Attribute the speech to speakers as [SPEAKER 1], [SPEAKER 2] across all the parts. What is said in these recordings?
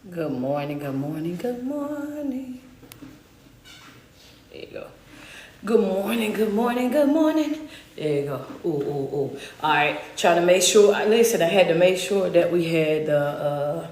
[SPEAKER 1] Good morning, good morning, good morning. There you go. Good morning, good morning, good morning. There you go. Ooh, ooh, ooh. All right, trying to make sure. Listen, I had to make sure that we had the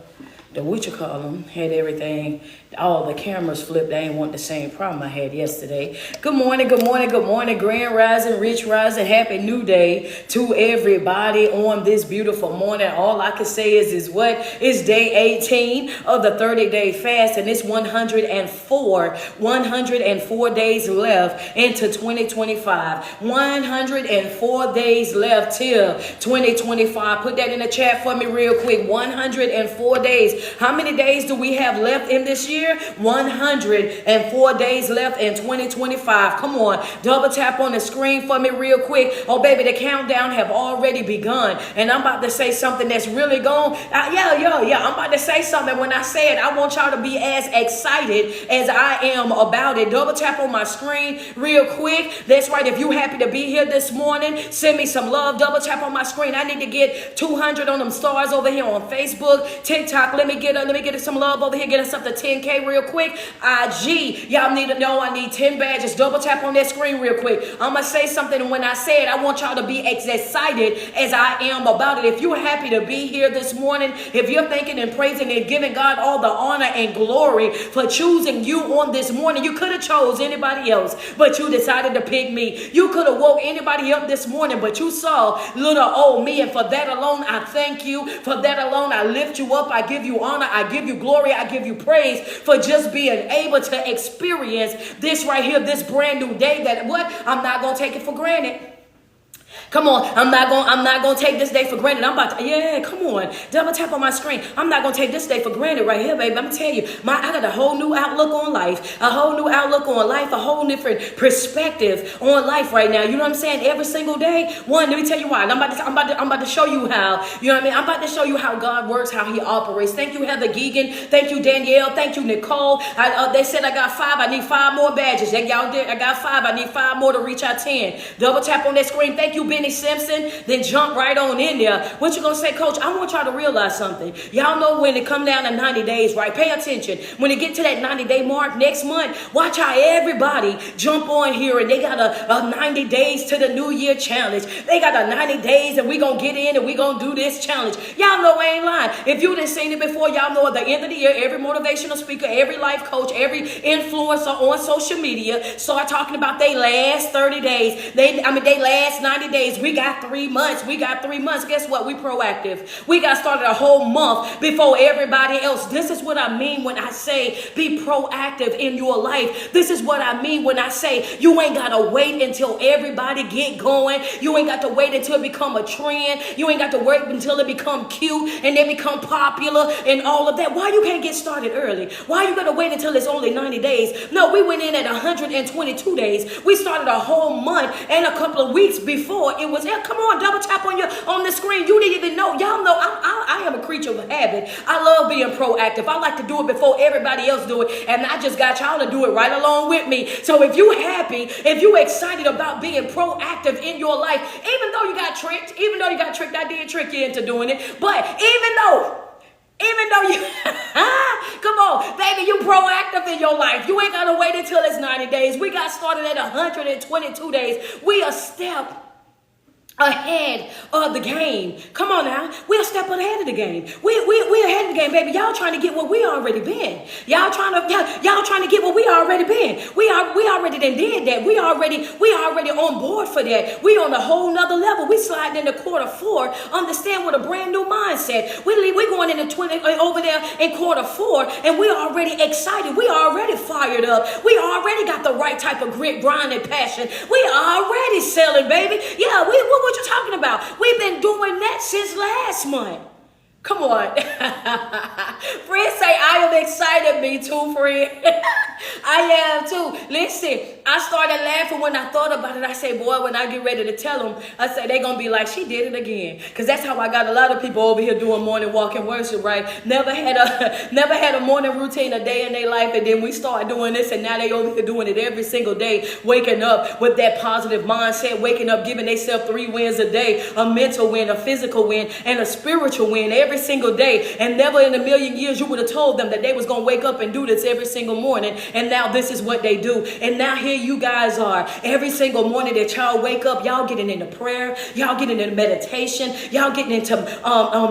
[SPEAKER 1] what you call them, had everything, all the cameras flipped. I ain't want the same problem I had yesterday. Good morning, good morning, good morning. Grand Rising, Rich Rising, Happy New Day to everybody on this beautiful morning. All I can say is what? It's day 18 of the 30-day fast, and it's 104 days left into 2025. 104 days left till 2025. Put that in the chat for me real quick. 104 days. How many days do we have left in this year? 104 days left in 2025. Come on, double tap on the screen for me real quick. Oh, baby, the countdown have already begun. And I'm about to say something that's really gone. I'm about to say something. When I say it, I want y'all to be as excited as I am about it. Double tap on my screen real quick. That's right. If you happy to be here this morning, send me some love. Double tap on my screen. I need to get 200 on them stars over here on Facebook, TikTok. Let me get some love over here. Get us up to 10K real quick. IG, y'all need to know I need 10 badges. Double tap on that screen real quick. I'm gonna say something, and when I say it, I want y'all to be as excited as I am about it. If you're happy to be here this morning, if you're thanking and praising and giving God all the honor and glory for choosing you on this morning, you could have chose anybody else, but you decided to pick me. You could have woke anybody up this morning, but you saw little old me, and for that alone, I thank you. For that alone, I lift you up. I give you honor. I give you glory. I give you praise for just being able to experience this right here, this brand new day that I'm not going to take it for granted. Come on, I'm not gonna take this day for granted. Come on, double tap on my screen. I'm not gonna take this day for granted right here, baby. I'm gonna tell you, I got a whole new outlook on life, a whole different perspective on life right now. You know what I'm saying? Every single day. Let me tell you why. I'm about to show you how. You know what I mean? I'm about to show you how God works, how He operates. Thank you, Heather Geegan. Thank you, Danielle. Thank you, Nicole. They said I got 5. I need 5 more badges. Y'all did. I got 5. I need 5 more to reach our 10. Double tap on that screen. Thank you, Benny Simpson. Then jump right on in there. What you gonna say, Coach? I want y'all to realize something. Y'all know when it come down to 90 days, right? Pay attention. When it get to that 90-day mark next month, watch how everybody jump on here, and they got a 90 days to the New Year challenge. They got a 90 days, and we gonna get in, and we gonna do this challenge. Y'all know I ain't lying. If you didn't seen it before, y'all know at the end of the year, every motivational speaker, every life coach, every influencer on social media start talking about they last 30 days. They last 90 days. We got 3 months. Guess what? We proactive. We got started a whole month before everybody else. This is what I mean when I say be proactive in your life. This is what I mean when I say you ain't got to wait until everybody get going. You ain't got to wait until it become a trend. You ain't got to wait until it become cute and then become popular and all of that. Why you can't get started early? Why you got to wait until it's only 90 days? No, we went in at 122 days. We started a whole month and a couple of weeks before it was. Come on, double tap on the screen. You didn't even know. Y'all know I am a creature of habit. I love being proactive. I like to do it before everybody else do it, and I just got y'all to do it right along with me. So if you happy, if you excited about being proactive in your life, even though you got tricked, I did trick you into doing it. But even though you, come on, baby, you proactive in your life. You ain't got to wait until it's 90 days. We got started at 122 days. We a step ahead of the game. Come on now. We're a step ahead of the game. We're ahead of the game, baby. Y'all trying to get what we already been. Y'all trying to get what we already been. We already did that. We already on board for that. We on a whole nother level. We sliding into quarter 4. Understand what a brand new mindset. We going into 20 over there in quarter 4, and we already excited. We already fired up. We already got the right type of grit, grind, and passion. We already selling, baby. Yeah, what you talking about? We've been doing that since last month. Come on. Friend say, I am excited. Me too, friend. I am too. Listen, I started laughing when I thought about it. I say, boy, when I get ready to tell them, I say they're gonna be like, she did it again. Cause that's how I got a lot of people over here doing morning walk and worship, right? Never had a morning routine a day in their life, and then we start doing this, and now they over here doing it every single day, waking up with that positive mindset, waking up, giving themselves 3 wins a day, a mental win, a physical win, and a spiritual win every single day. And never in a million years you would have told them that they was gonna wake up and do this every single morning. And now this is what they do. And now here you guys are. Every single morning that y'all wake up, y'all getting into prayer, y'all getting into meditation, y'all getting into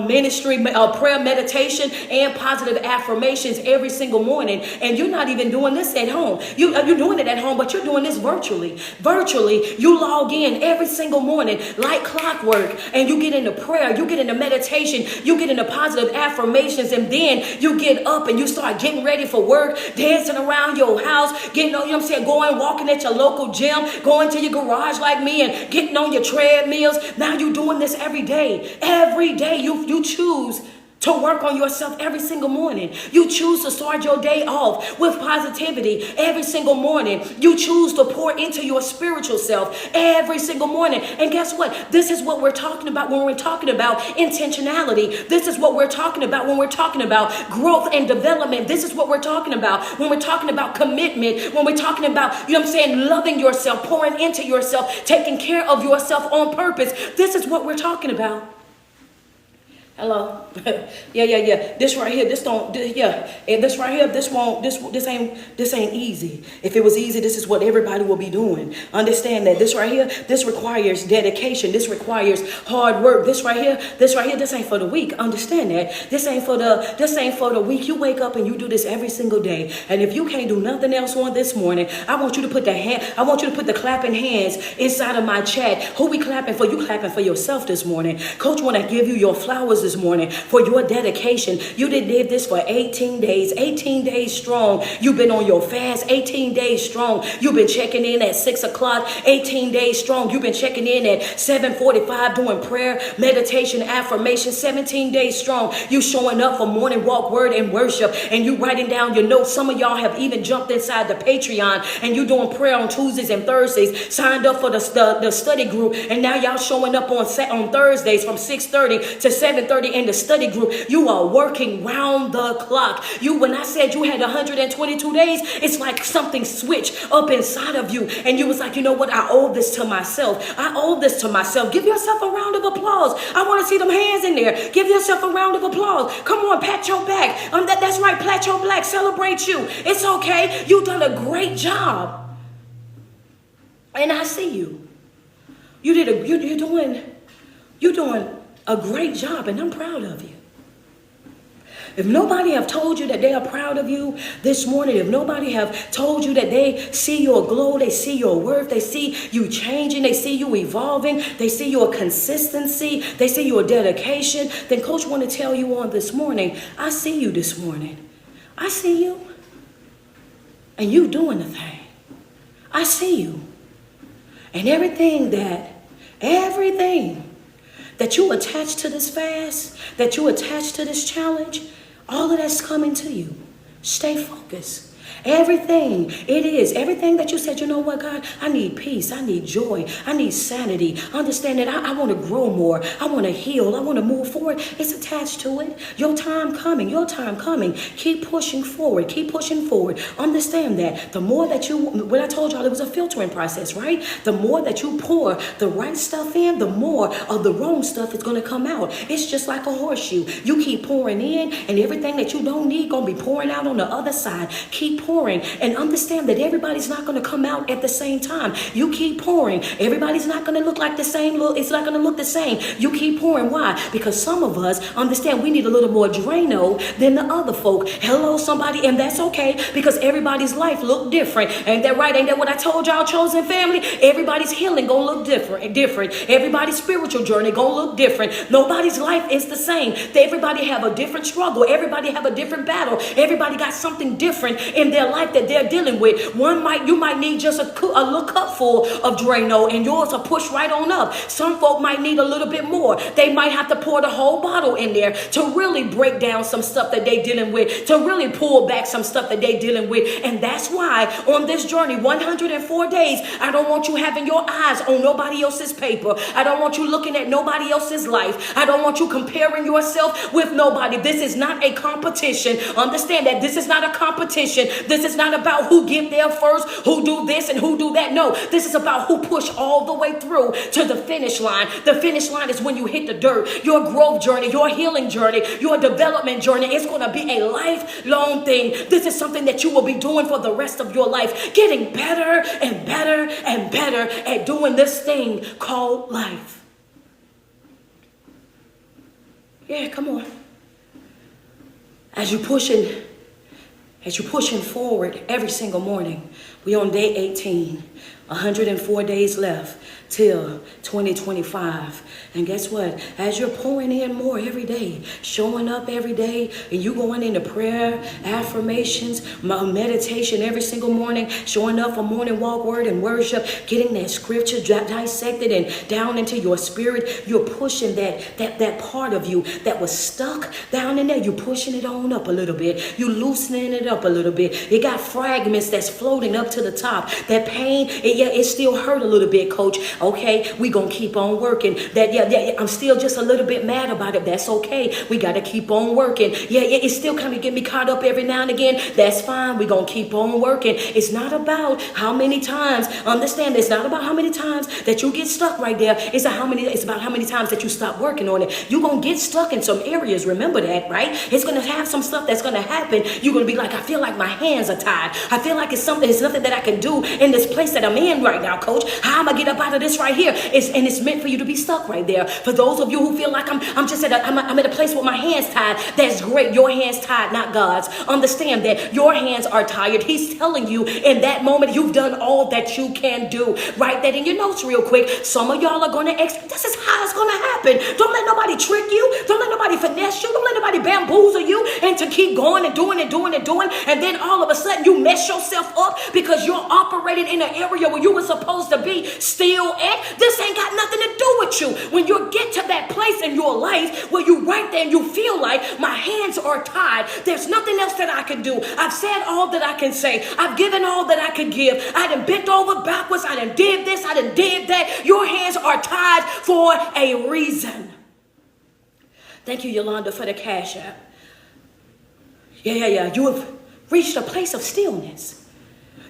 [SPEAKER 1] ministry, prayer, meditation, and positive affirmations every single morning. And you're not even doing this at home. You're doing it at home, but you're doing this virtually. Virtually, you log in every single morning like clockwork, and you get into prayer, you get into meditation, you get into positive affirmations, and then you get up and you start getting ready for work, dancing around your house, getting on, you know what I'm saying, going, walking at your local gym, going to your garage like me and getting on your treadmills. Now you're doing this every day. Every day you choose to work on yourself every single morning. You choose to start your day off with positivity every single morning. You choose to pour into your spiritual self every single morning. And guess what? This is what we're talking about when we're talking about intentionality. This is what we're talking about when we're talking about growth and development. This is what we're talking about when we're talking about commitment, when we're talking about, you know what I'm saying, loving yourself, pouring into yourself, taking care of yourself on purpose. This is what we're talking about. Hello. yeah. This right here, this right here, this ain't easy. If it was easy, this is what everybody will be doing. Understand that this right here, this requires dedication. This requires hard work. This right here, this ain't for the weak. Understand that. This ain't for the weak. You wake up and you do this every single day. And if you can't do nothing else on this morning, I want you to put the clapping hands inside of my chat. Who we clapping for? You clapping for yourself this morning. Coach want to give you your flowers this morning for your dedication. You did this for 18 days strong. You've been on your fast 18 days strong. You've been checking in at 6 o'clock 18 days strong. You've been checking in at 7:45 doing prayer, meditation, affirmation 17 days strong. You showing up for morning walk, word, and worship, and you writing down your notes. Some of y'all have even jumped inside the Patreon and you doing prayer on Tuesdays and Thursdays, signed up for the study group, and now y'all showing up on Thursdays from 6:30 to 7:30 in the study group. You are working round the clock. When I said you had 122 days, it's like something switched up inside of you, and you was like, you know what? I owe this to myself. I owe this to myself. Give yourself a round of applause. I want to see them hands in there. Give yourself a round of applause. Come on, pat your back. That's right, pat your back. Celebrate you. It's okay. You've done a great job, and I see you. You're doing a great job, and I'm proud of you. If nobody have told you that they are proud of you this morning, if nobody have told you that they see your glow, they see your worth, they see you changing, they see you evolving, they see your consistency, they see your dedication, then Coach want to tell you on this morning, I see you this morning. I see you. And you doing the thing. I see you. And everything that you attach to this fast, that you attach to this challenge, all of that's coming to you. Stay focused. Everything that you said, you know what, God, I need peace, I need joy, I need sanity. Understand that I want to grow more, I want to heal, I want to move forward. It's attached to it. Your time coming. Keep pushing forward, Understand that the more that when I told y'all it was a filtering process, right? The more that you pour the right stuff in, the more of the wrong stuff is going to come out. It's just like a horseshoe. You keep pouring in, and everything that you don't need going to be pouring out on the other side. Keep pouring, and understand that everybody's not going to come out at the same time. You keep pouring. Everybody's not going to look like the same. It's not going to look the same. You keep pouring. Why? Because some of us understand we need a little more Drano than the other folk. Hello, somebody, and that's okay because everybody's life look different. Ain't that right? Ain't that what I told y'all, chosen family? Everybody's healing gonna look different. Everybody's spiritual journey gonna look different. Nobody's life is the same. Everybody have a different struggle. Everybody have a different battle. Everybody got something different in in their life that they're dealing with. You might need just a little cup full of Drano, and yours will push right on up. Some folk might need a little bit more. They might have to pour the whole bottle in there to really break down some stuff that they're dealing with, to really pull back some stuff that they're dealing with. And that's why on this journey, 104 days, I don't want you having your eyes on nobody else's paper. I don't want you looking at nobody else's life. I don't want you comparing yourself with nobody. This is not a competition. Understand that this is not a competition. This is not about who get there first, who do this and who do that. No, this is about who push all the way through to the finish line. The finish line is when you hit the dirt. Your growth journey, your healing journey, your development journey, it's going to be a lifelong thing. This is something that you will be doing for the rest of your life, getting better and better and better at doing this thing called life. Yeah, come on. As you're pushing forward every single morning, we on day 18, 104 days left till 2025. And guess what? As you're pouring in more every day, showing up every day, and you going into prayer, affirmations, meditation every single morning, showing up for morning walk, word, and worship, getting that scripture dissected and down into your spirit, you're pushing that part of you that was stuck down in there. You're pushing it on up a little bit. You're loosening it up a little bit. You got fragments that's floating up to the top. That pain, it still hurt a little bit, coach. Okay, we gonna keep on working. I'm still just a little bit mad about it. That's okay. We gotta keep on working. Yeah, it still kind of get me caught up every now and again. That's fine. We gonna keep on working. It's not about how many times. Understand, it's not about how many times that you get stuck right there. It's about how many times that you stop working on it. You're gonna get stuck in some areas. Remember that, right? It's gonna have some stuff that's gonna happen. You're gonna be like, I feel like my hands are tied. I feel like it's nothing that I can do in this place that I'm in right now, coach. How am I get up out of this right here? It's meant for you to be stuck right there. For those of you who feel like I'm at a place with my hands tied, that's great. Your hands tied, not God's. Understand that your hands are tired. He's telling you in that moment you've done all that you can do. Write that in your notes real quick. Some of y'all are going to this is how it's going to happen. Don't let nobody trick you. Don't let nobody finesse you. Don't let nobody bamboozle you and to keep going and doing and doing and doing. And then all of a sudden you mess yourself up because you're operating in an area where you were supposed to be still at. This ain't got nothing to do with you. When you get to that place in your life where you right there and you feel like my hands are tied, there's nothing else that I can do. I've said all that I can say. I've given all that I could give. I done bent over backwards. I done did this. I done did that. Your hands are tied for a reason. Thank you, Yolanda, for the cash app. Yeah. You have reached a place of stillness.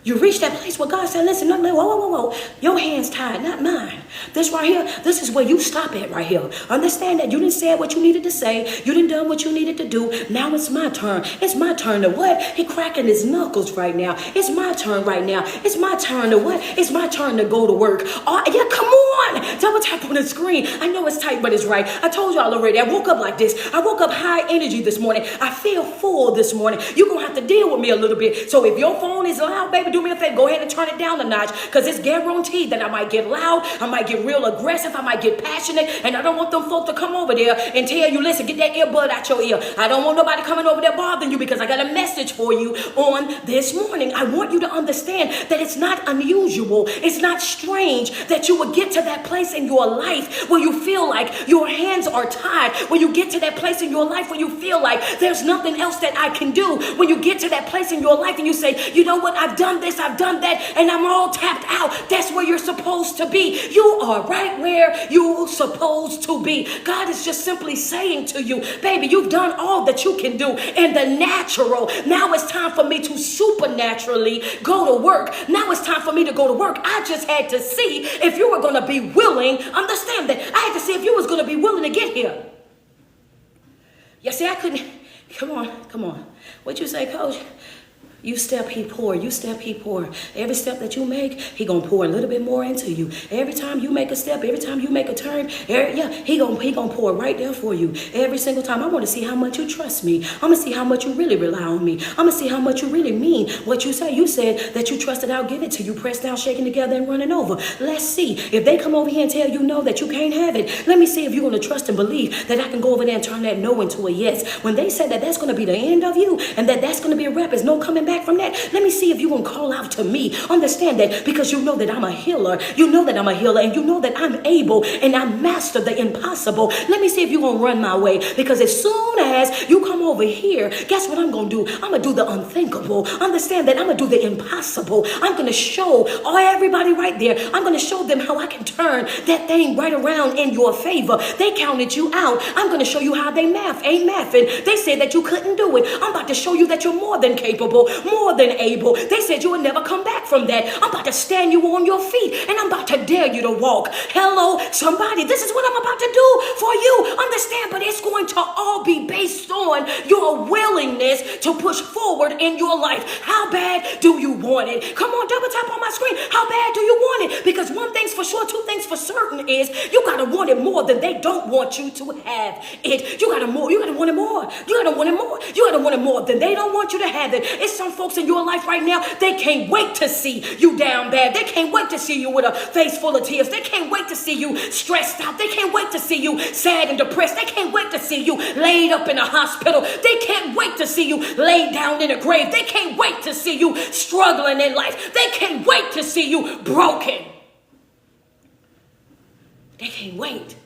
[SPEAKER 1] You reach that place where God said, listen, whoa. Your hands tied, not mine. This right here, this is where you stop at right here. Understand that you didn't say what you needed to say. You didn't done what you needed to do. Now it's my turn. It's my turn to what? He cracking his knuckles right now. It's my turn right now. It's my turn to what? It's my turn to go to work. Oh, yeah, come on. Double tap on the screen. I know it's tight, but it's right. I told y'all already. I woke up like this. I woke up high energy this morning. I feel full this morning. You're going to have to deal with me a little bit. So if your phone is loud, baby, do me a favor, go ahead and turn it down a notch, because it's guaranteed that I might get loud, I might get real aggressive, I might get passionate, and I don't want them folk to come over there and tell you, listen, get that earbud out your ear. I don't want nobody coming over there bothering you, because I got a message for you on this morning. I want you to understand that it's not unusual, it's not strange that you would get to that place in your life where you feel like your hands are tied, when you get to that place in your life where you feel like there's nothing else that I can do, when you get to that place in your life and you say, you know what, I've done this, I've done that, and I'm all tapped out. That's where you're supposed to be. You are right where you're supposed to be. God is just simply saying to you, baby, you've done all that you can do in the natural. Now it's time for me to supernaturally go to work. Now it's time for me to go to work. I just had to see if you were going to be willing. Understand that. I had to see if you was going to be willing to get here. You see, I couldn't. Come on. What'd you say, Coach? You step, he pour. You step, he pour. Every step that you make, he gonna pour a little bit more into you. Every time you make a step, every time you make a turn, he gonna pour right there for you. Every single time. I want to see how much you trust me. I'm gonna see how much you really rely on me. I'm gonna see how much you really mean what you say. You said that you trusted, I'll give it to you. Pressed down, shaking together, and running over. Let's see. If they come over here and tell you no, that you can't have it, let me see if you're gonna trust and believe that I can go over there and turn that no into a yes. When they said that that's gonna be the end of you and that that's gonna be a wrap, there's no coming back back from that? Let me see if you're going to call out to me. Understand that because you know that I'm a healer. You know that I'm a healer and you know that I'm able and I master the impossible. Let me see if you're going to run my way because as soon as you come over here, guess what I'm going to do? I'm going to do the unthinkable. Understand that I'm going to do the impossible. I'm going to show everybody right there. I'm going to show them how I can turn that thing right around in your favor. They counted you out. I'm going to show you how they ain't mathing. They said that you couldn't do it. I'm about to show you that you're more than capable, more than able. They said you would never come back from that. I'm about to stand you on your feet and I'm about to dare you to walk. Hello, somebody. This is what I'm about to do for you. Understand, but it's going to all be based on your willingness to push forward in your life. How bad do you want it? Come on, double tap on my screen. How bad do you want it? Because one thing's for sure, two things for certain is you got to want it more than they don't want you to have it. You got to want it more. You got to want it more. You got to want it more than they don't want you to have it. It's some folks in your life right now, they can't wait to see you down bad. They can't wait to see you with a face full of tears. They can't wait to see you stressed out. They can't wait to see you sad and depressed. They can't wait to see you laid up in a hospital. They can't wait to see you laid down in a grave. They can't wait to see you struggling in life. They can't wait to see you broken. They can't wait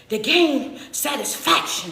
[SPEAKER 1] to gain satisfaction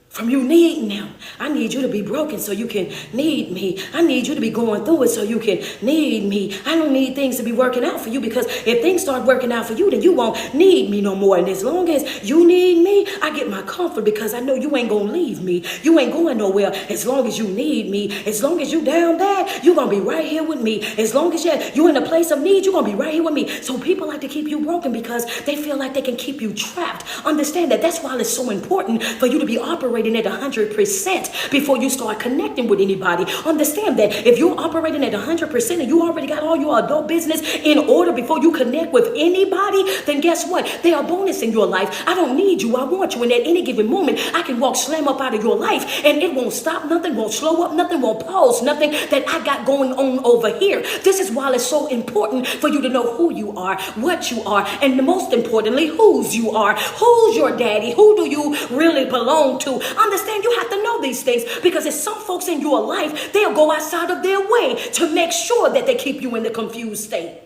[SPEAKER 1] from you needing them. I need you to be broken so you can need me. I need you to be going through it so you can need me. I don't need things to be working out for you because if things start working out for you, then you won't need me no more. And as long as you need me, I get my comfort because I know you ain't going to leave me. You ain't going nowhere as long as you need me. As long as you down bad, you're going to be right here with me. As long as you're in a place of need, you're going to be right here with me. So people like to keep you broken because they feel like they can keep you trapped. Understand that. That's why it's so important for you to be operating at 100% before you start connecting with anybody. Understand that if you're operating at 100% and you already got all your adult business in order before you connect with anybody, then guess what? They are bonus in your life. I don't need you. I want you. And at any given moment, I can walk slam up out of your life and it won't stop nothing, won't slow up nothing, won't pause nothing that I got going on over here. This is why it's so important for you to know who you are, what you are, and most importantly, whose you are. Who's your daddy? Who do you really belong to? Understand, you have to know these things because there's some folks in your life, they'll go outside of their way to make sure that they keep you in the confused state.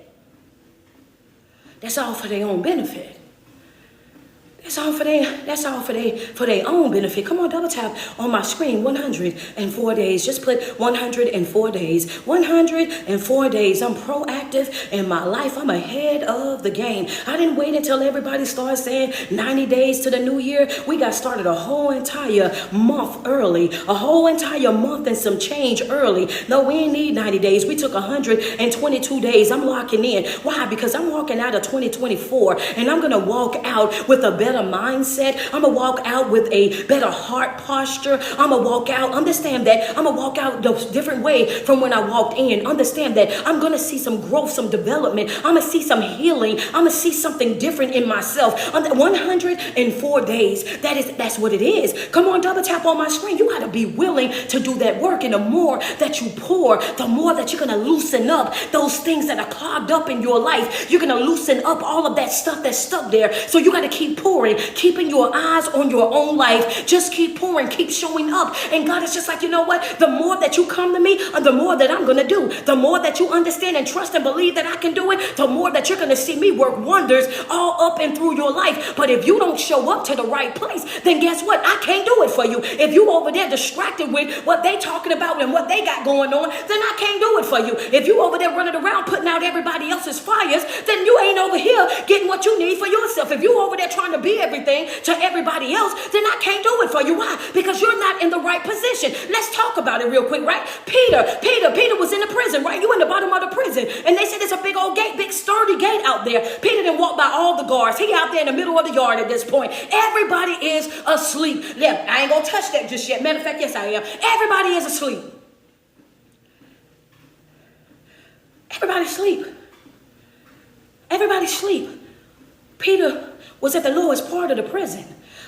[SPEAKER 1] That's all for their own benefit. That's all for their own benefit. Come on, double tap on my screen. 104 days. Just put 104 days. 104 days. I'm proactive in my life. I'm ahead of the game. I didn't wait until everybody started saying 90 days to the new year. We got started a whole entire month early. A whole entire month and some change early. No, we didn't need 90 days. We took 122 days. I'm locking in. Why? Because I'm walking out of 2024 and I'm going to walk out with a better mindset. I'm going to walk out with a better heart posture. I'm going to walk out. Understand that. I'm going to walk out the different way from when I walked in. Understand that I'm going to see some growth, some development. I'm going to see some healing. I'm going to see something different in myself. 104 days. That's what it is. Come on, double tap on my screen. You got to be willing to do that work. And the more that you pour, the more that you're going to loosen up those things that are clogged up in your life. You're going to loosen up all of that stuff that's stuck there. So you got to keep pouring. Keeping your eyes on your own life. Just keep pouring, keep showing up. And God is just like, you know what? The more that you come to me, the more that I'm going to do. The more that you understand and trust and believe that I can do it, the more that you're going to see me work wonders all up and through your life. But if you don't show up to the right place, then guess what? I can't do it for you. If you over there distracted with what they talking about and what they got going on, then I can't do it for you. If you over there running around putting out everybody else's fires, then you ain't over here getting what you need for yourself. If you over there trying to be everything to everybody else, then I can't do it for you. Why? Because you're not in the right position. Let's talk about it real quick, right? Peter was in the prison, right? You in the bottom of the prison. And they said there's a big old gate, big sturdy gate out there. Peter didn't walk by all the guards. He out there in the middle of the yard at this point. Everybody is asleep. Yeah, I ain't gonna touch that just yet. Matter of fact, yes, I am. Everybody is asleep. Everybody's asleep. Everybody's asleep. Peter was at the lowest part of the prison.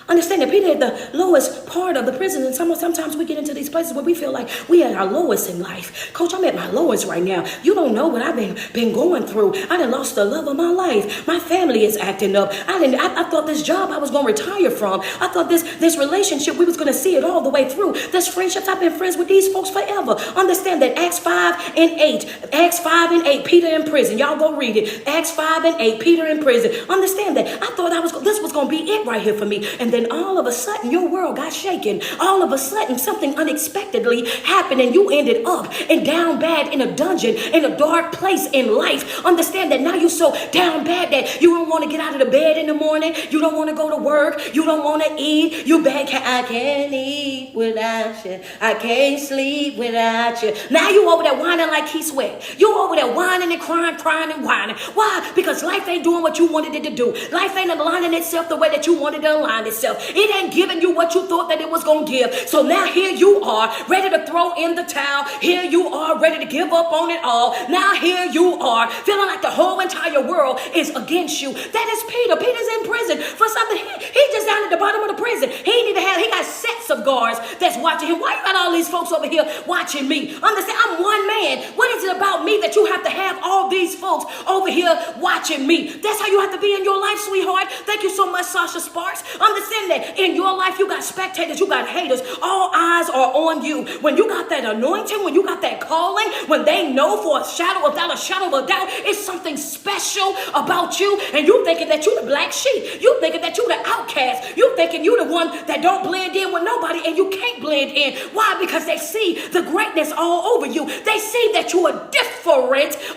[SPEAKER 1] Understand that Peter at the lowest part of the prison, and sometimes we get into these places where we feel like we at our lowest in life. Coach, I'm at my lowest right now. You don't know what I've been going through. I done lost the love of my life. My family is acting up. I thought this job I was going to retire from. I thought this relationship, we was going to see it all the way through. This friendships, I've been friends with these folks forever. Understand that Acts 5 and 8, Peter in prison. Y'all go read it. Acts 5 and 8, Peter in prison. Understand that. I thought this was going to be it right here for me. And then all of a sudden, your world got shaken. All of a sudden, something unexpectedly happened and you ended up and down bad in a dungeon, in a dark place in life. Understand that now you're so down bad that you don't want to get out of the bed in the morning. You don't want to go to work. You don't want to eat. You beg, I can't eat without you. I can't sleep without you. Now you over there whining like Keith Sweat. You over there whining and crying and whining. Why? Because life ain't doing what you wanted it to do. Life ain't aligning itself the way that you wanted to align itself. It ain't giving you what you thought that it was going to give. So now here you are, ready to throw in the towel. Here you are, ready to give up on it all. Now here you are, feeling like the whole entire world is against you. That is Peter. Peter's in prison for something. He just down at the bottom of the prison. He got sets of guards that's watching him. Why you got all these folks over here watching me? Understand, I'm one man. What is it about me that you have to have all these folks over here watching me? That's how you have to be in your life, sweetheart. Thank you so much, Sasha Sparks. Understand that in your life, you got spectators, you got haters. All eyes are on you. When you got that anointing, when you got that calling, when they know without a shadow of a doubt, it's something special about you, and you thinking that you the black sheep. You thinking that you the outcast. You thinking you the one that don't blend in with nobody, and you can't blend in. Why? Because they see the greatness all over you. They see that you are different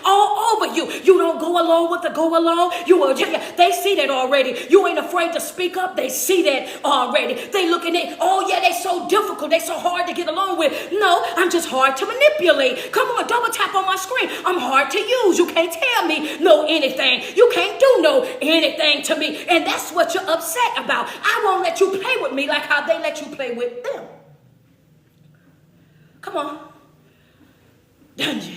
[SPEAKER 1] all over you. You don't go along with the go along. They see that already. You ain't afraid to speak up. They see that already. They looking at, oh yeah, they so difficult. They so hard to get along with. No, I'm just hard to manipulate. Come on, double tap on my screen. I'm hard to use. You can't tell me no anything. You can't do no anything to me. And that's what you're upset about. I won't let you play with me like how they let you play with them. Come on. Dungeon.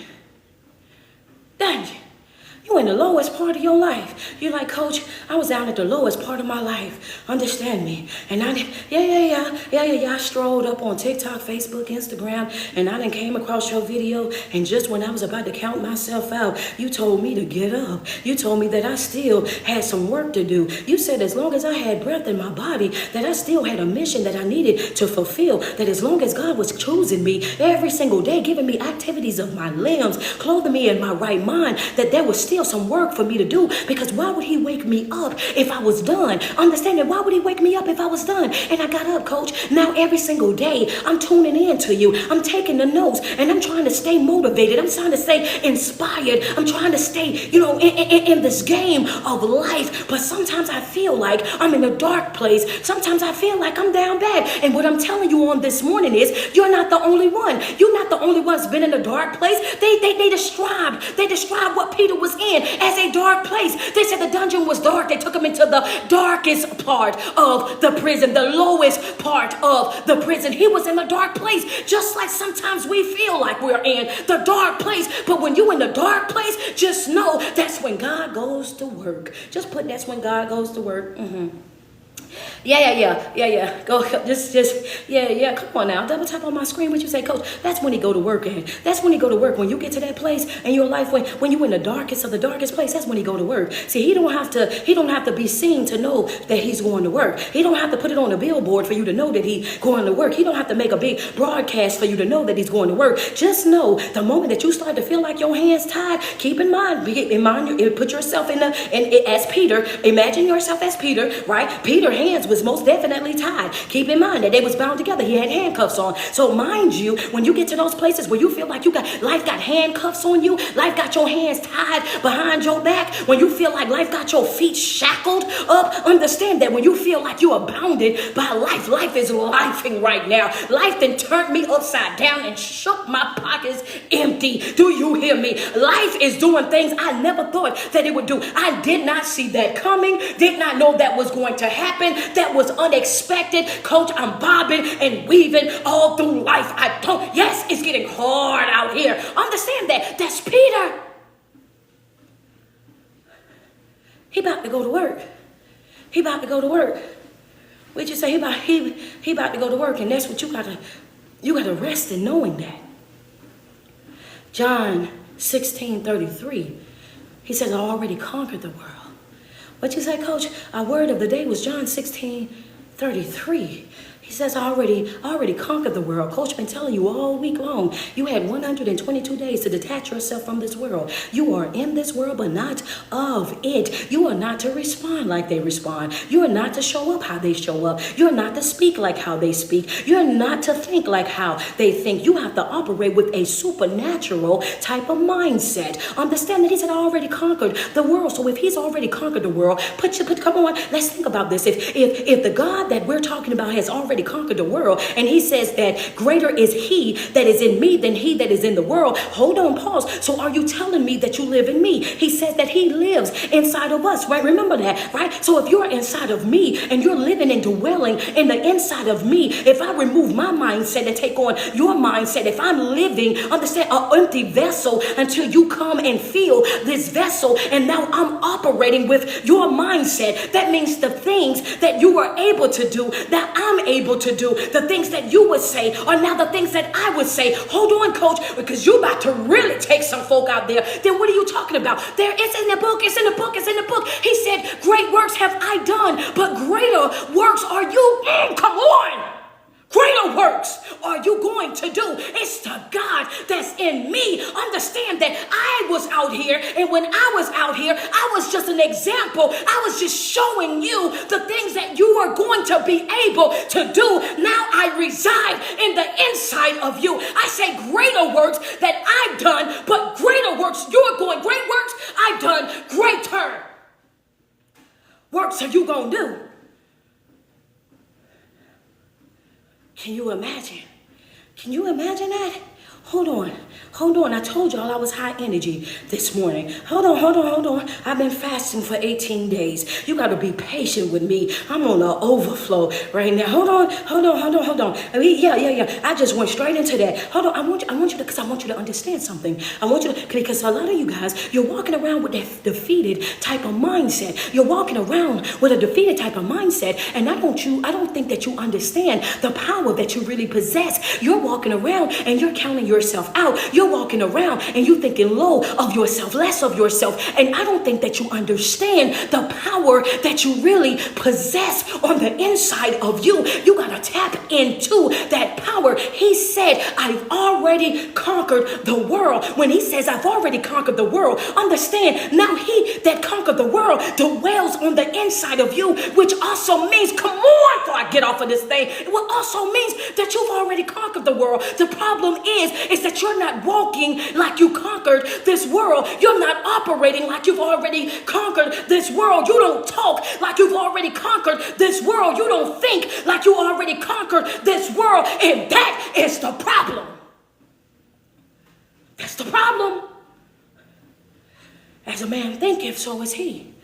[SPEAKER 1] You in the lowest part of your life. You're like, Coach, I was down at the lowest part of my life. Understand me. And I strolled up on TikTok, Facebook, Instagram, and I then came across your video. And just when I was about to count myself out, you told me to get up. You told me that I still had some work to do. You said as long as I had breath in my body, that I still had a mission that I needed to fulfill. That as long as God was choosing me every single day, giving me activities of my limbs, clothing me in my right mind, that there was still some work for me to do. Because why would he wake me up if I was done? Understanding, why would he wake me up if I was done? And I got up, Coach. Now every single day I'm tuning in to you. I'm taking the notes and I'm trying to stay motivated. I'm trying to stay inspired. I'm trying to stay, in this game of life. But sometimes I feel like I'm in a dark place. Sometimes I feel like I'm down bad. And what I'm telling you on this morning is you're not the only one. You're not the only one that's been in a dark place. They described what Peter was in as a dark place. They said the dungeon was dark. They took him into the darkest part of the prison, the lowest part of the prison. He was in a dark place, just like sometimes we feel like we're in the dark place. But when you're in the dark place, just know that's when God goes to work. Just put that's when God goes to work. Yeah. Go, yeah. Come on now. Double tap on my screen. What you say, Coach? That's when he go to work. And that's when he go to work. When you get to that place in your life, when you in the darkest of the darkest place, that's when he go to work. See, he don't have to be seen to know that he's going to work. He don't have to put it on a billboard for you to know that he's going to work. He don't have to make a big broadcast for you to know that he's going to work. Just know the moment that you start to feel like your hands tied, keep in mind, put yourself as Peter. Imagine yourself as Peter, right? Peter's hands was most definitely tied. Keep in mind that they was bound together. He had handcuffs on. So mind you, when you get to those places where you feel like life got handcuffs on you, life got your hands tied behind your back, when you feel like life got your feet shackled up, understand that when you feel like you are bounded by life is lifing right now. Life then turned me upside down and shook my pockets empty. Do you hear me? Life is doing things I never thought that it would do. I did not see that coming, did not know that was going to happen. That was unexpected. Coach, I'm bobbing and weaving all through life. Yes, it's getting hard out here. Understand that. That's Peter. He about to go to work. We just say he about to go to work, and that's what you gotta rest in knowing that. John 16:33, he says, I already conquered the world. What you say, Coach? Our word of the day was John 16:33. He says, I already conquered the world. Coach been telling you all week long, you had 122 days to detach yourself from this world. You are in this world, but not of it. You are not to respond like they respond. You are not to show up how they show up. You're not to speak like how they speak. You're not to think like how they think. You have to operate with a supernatural type of mindset. Understand that he said, I already conquered the world. So if he's already conquered the world, come on, let's think about this. If the God that we're talking about has already conquered the world, and he says that greater is he that is in me than he that is in the world. Hold on, pause. So are you telling me that you live in me? He says that he lives inside of us, right? Remember that, right? So if you're inside of me and you're living and dwelling in the inside of me, if I remove my mindset and take on your mindset, if I'm living, understand, an empty vessel until you come and fill this vessel, and now I'm operating with your mindset, that means the things that you were able to do, that I'm able to do, the things that you would say are now the things that I would say. Hold on, Coach, because you're about to really take some folk out there. Then what are you talking about? It's in the book, it's in the book, it's in the book. He said, great works have I done, but greater works are you. Come on. Greater works are you going to do. It's the God that's in me. Understand that I was out here, and when I was out here, I was just an example. I was just showing you the things that you are going to be able to do. Now I reside in the inside of you. I say greater works that I've done, but greater works you're going. Great works I've done, greater works are you going to do. Can you imagine? Can you imagine that? Hold on. I told y'all I was high energy this morning. Hold on. I've been fasting for 18 days. You got to be patient with me. I'm on the overflow right now. Hold on. I mean, yeah. I just went straight into that. Hold on. I want you to, because I want you to understand something. I want you to, because a lot of you guys, you're walking around with that defeated type of mindset. You're walking around with a defeated type of mindset, and I don't think that you understand the power that you really possess. You're walking around and you're counting yourself out. You're walking around and you thinking low of yourself, less of yourself. And I don't think that you understand the power that you really possess on the inside of you. You got to tap into that power. He said, I've already conquered the world. When he says, I've already conquered the world, understand, now he that conquered the world dwells on the inside of you, which also means, come on, before I get off of this thing, it also means that you've already conquered the world. The problem is that you're not walking like you conquered this world. You're not operating like you've already conquered this world. You don't talk like you've already conquered this world. You don't think like you already conquered this world. And that is the problem. That's the problem. As a man thinketh, so is he.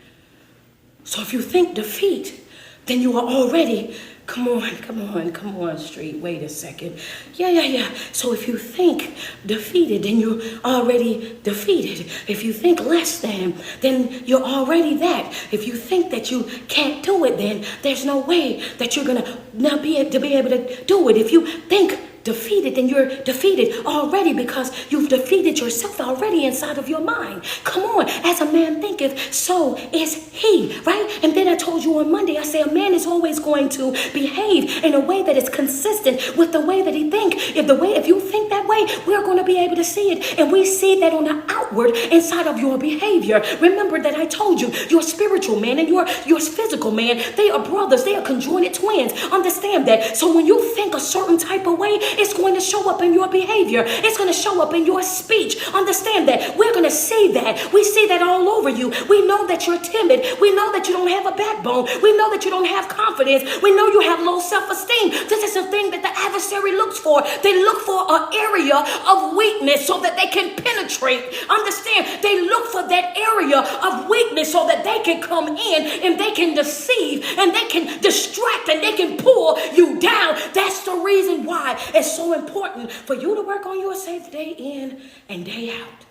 [SPEAKER 1] So if you think defeat, then you are already, come on, street. Wait a second. Yeah. So if you think defeated, then you're already defeated. If you think less than, then you're already that. If you think that you can't do it, then there's no way that you're going to not be able to do it. If you think defeated, then you're defeated already, because you've defeated yourself already inside of your mind. Come on, as a man thinketh, so is he, right? And then I told you on Monday, I say a man is always going to behave in a way that is consistent with the way that he thinks. If you think that way, we're going to be able to see it, and we see that on the outward inside of your behavior. Remember that I told you, your spiritual man and your physical man, they are brothers, they are conjoined twins. Understand that. So when you think a certain type of way, it's going to show up in your behavior. It's going to show up in your speech. Understand that. We're going to see that. We see that all over you. We know that you're timid. We know that you don't have a backbone. We know that you don't have confidence. We know you have low self-esteem. This is the thing that the adversary looks for. They look for an area of weakness so that they can penetrate. Understand? They look for that area of weakness so that they can come in and they can deceive and they can distract and they can pull you down. That's the reason why it's so important for you to work on yourself day in and day out.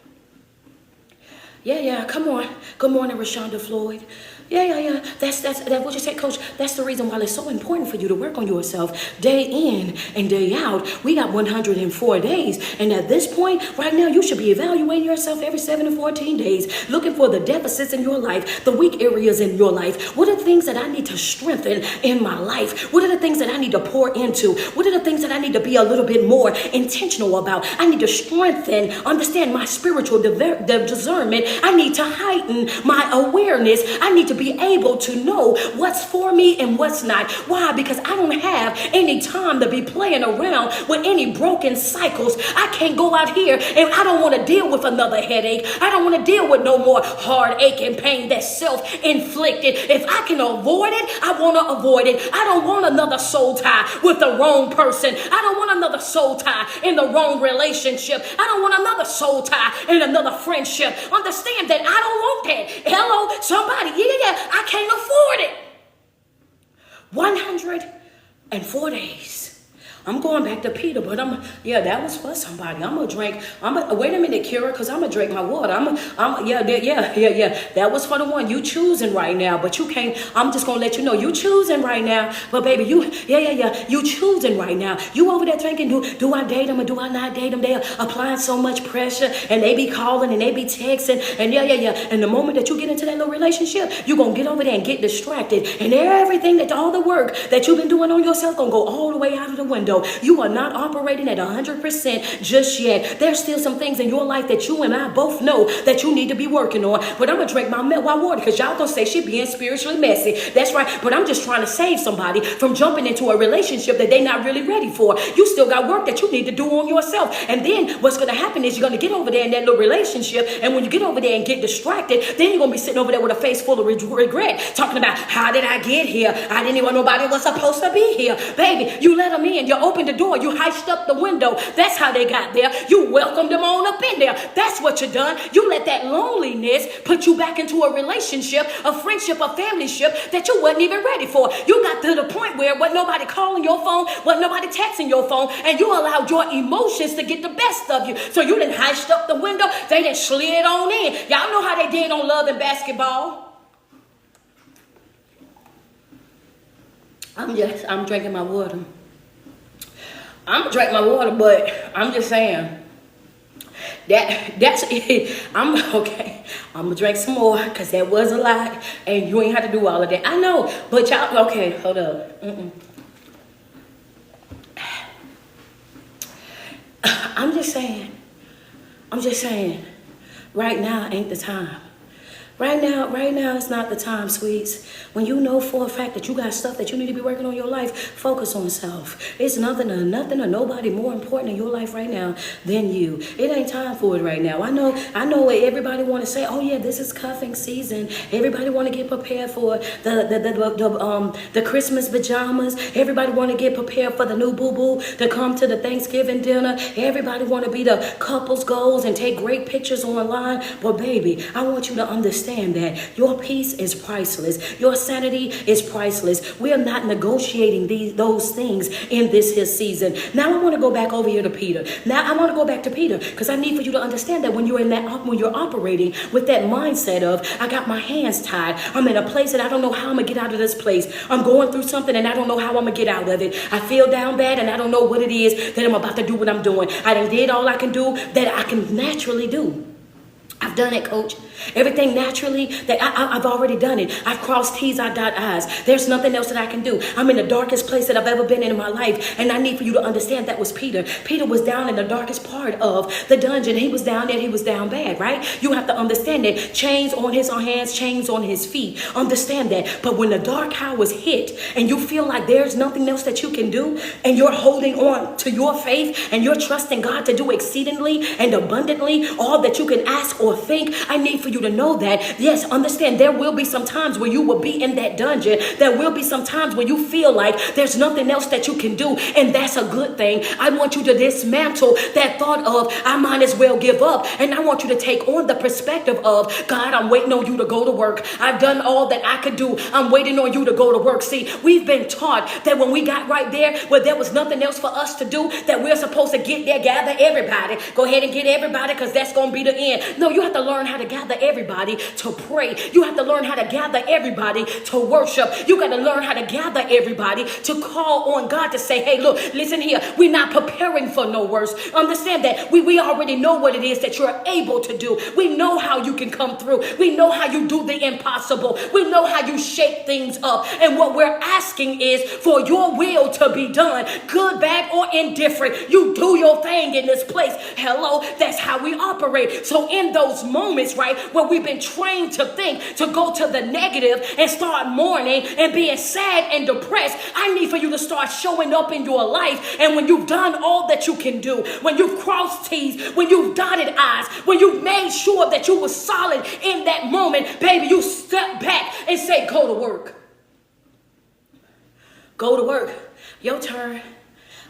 [SPEAKER 1] Yeah, come on. Good morning, Rashonda Floyd. Yeah. That's what you said, Coach. That's the reason why it's so important for you to work on yourself day in and day out. We got 104 days. And at this point, right now, you should be evaluating yourself every 7 to 14 days, looking for the deficits in your life, the weak areas in your life. What are the things that I need to strengthen in my life? What are the things that I need to pour into? What are the things that I need to be a little bit more intentional about? I need to strengthen, understand my spiritual discernment. I need to heighten my awareness. I need to be able to know what's for me and what's not. Why? Because I don't have any time to be playing around with any broken cycles. I can't go out here and I don't want to deal with another headache. I don't want to deal with no more heartache and pain that's self-inflicted. If I can avoid it, I want to avoid it. I don't want another soul tie with the wrong person. I don't want another soul tie in the wrong relationship. I don't want another soul tie in another friendship. Understand that I don't want that. Hello, somebody. Yeah. I can't afford it. 104 days. I'm going back to Peter, but that was for somebody. I'm gonna drink. Wait a minute, Kira, because I'm gonna drink my water. Yeah. That was for the one you choosing right now, but you can't. I'm just gonna let you know you choosing right now. But baby, you choosing right now. You over there thinking, do I date them or do I not date them? They're applying so much pressure, and they be calling and they be texting, and yeah. And the moment that you get into that little relationship, you gonna get over there and get distracted, and everything all the work that you've been doing on yourself gonna go all the way out of the window. You are not operating at 100% just yet. There's still some things in your life that you and I both know that you need to be working on. But I'm going to drink my water because y'all going to say she being spiritually messy. That's right. But I'm just trying to save somebody from jumping into a relationship that they're not really ready for. You still got work that you need to do on yourself. And then what's going to happen is you're going to get over there in that little relationship. And when you get over there and get distracted, then you're going to be sitting over there with a face full of regret, talking about how did I get here? I didn't even know nobody was supposed to be here. Baby, you let them in. You opened the door. You heiched up the window. That's how they got there. You welcomed them on up in there. That's what you done. You let that loneliness put you back into a relationship, a friendship, a familyship that you wasn't even ready for. You got to the point where wasn't nobody calling your phone, wasn't nobody texting your phone, and you allowed your emotions to get the best of you. So you done heiched up the window. They done slid on in. Y'all know how they did on Love and Basketball. I'm drinking my water. I'm gonna drink my water, but I'm just saying that's it. I'm okay. I'm gonna drink some more because that was a lot, and you ain't have to do all of that. I know, but y'all okay? Hold up. I'm just saying. Right now ain't the time. Right now it's not the time, sweets. When you know for a fact that you got stuff that you need to be working on in your life, focus on self. It's nothing or nobody more important in your life right now than you. It ain't time for it right now. I know everybody want to say, oh yeah, this is cuffing season. Everybody want to get prepared for the Christmas pajamas. Everybody want to get prepared for the new boo-boo to come to the Thanksgiving dinner. Everybody want to be the couples goals and take great pictures online. But baby, I want you to understand that your peace is priceless. Your sanity is priceless. We are not negotiating those things in this here season. Now I want to go back over here to Peter. Now I want to go back to Peter because I need for you to understand that when you're operating with that mindset of I got my hands tied, I'm in a place that I don't know how I'm gonna get out of this place. I'm going through something and I don't know how I'm gonna get out of it. I feel down bad and I don't know what it is that I'm about to do what I'm doing. I done did all I can do that I can naturally do. I've done it, coach. Everything naturally that I've already done it. I've crossed T's, I dot I's. There's nothing else that I can do. I'm in the darkest place that I've ever been in my life. And I need for you to understand that was Peter. Peter was down in the darkest part of the dungeon. He was down there. He was down bad, right? You have to understand that. Chains on his hands, chains on his feet. Understand that. But when the dark hours hit and you feel like there's nothing else that you can do and you're holding on to your faith and you're trusting God to do exceedingly and abundantly all that you can ask or think, I need for you to know that, yes, understand there will be some times where you will be in that dungeon. There will be some times where you feel like there's nothing else that you can do, and that's a good thing. I want you to dismantle that thought of I might as well give up, and I want you to take on the perspective of God, I'm waiting on you to go to work. I've done all that I could do. I'm waiting on you to go to work. See, we've been taught that when we got right there where there was nothing else for us to do, that we're supposed to get there, gather everybody, go ahead and get everybody because that's going to be the end. No, you have to learn how to gather everybody to pray. You have to learn how to gather everybody to worship. You got to learn how to gather everybody to call on God to say, hey, look, listen here. We're not preparing for no worse. Understand that we already know what it is that you're able to do. We know how you can come through. We know how you do the impossible. We know how you shake things up. And what we're asking is for your will to be done, good, bad, or indifferent. You do your thing in this place. Hello, that's how we operate. So in those moments, right, where we've been trained to think, to go to the negative and start mourning and being sad and depressed, I need for you to start showing up in your life. And when you've done all that you can do, when you've crossed T's, when you've dotted I's, when you've made sure that you were solid in that moment, baby, you step back and say, go to work. Go to work. Your turn.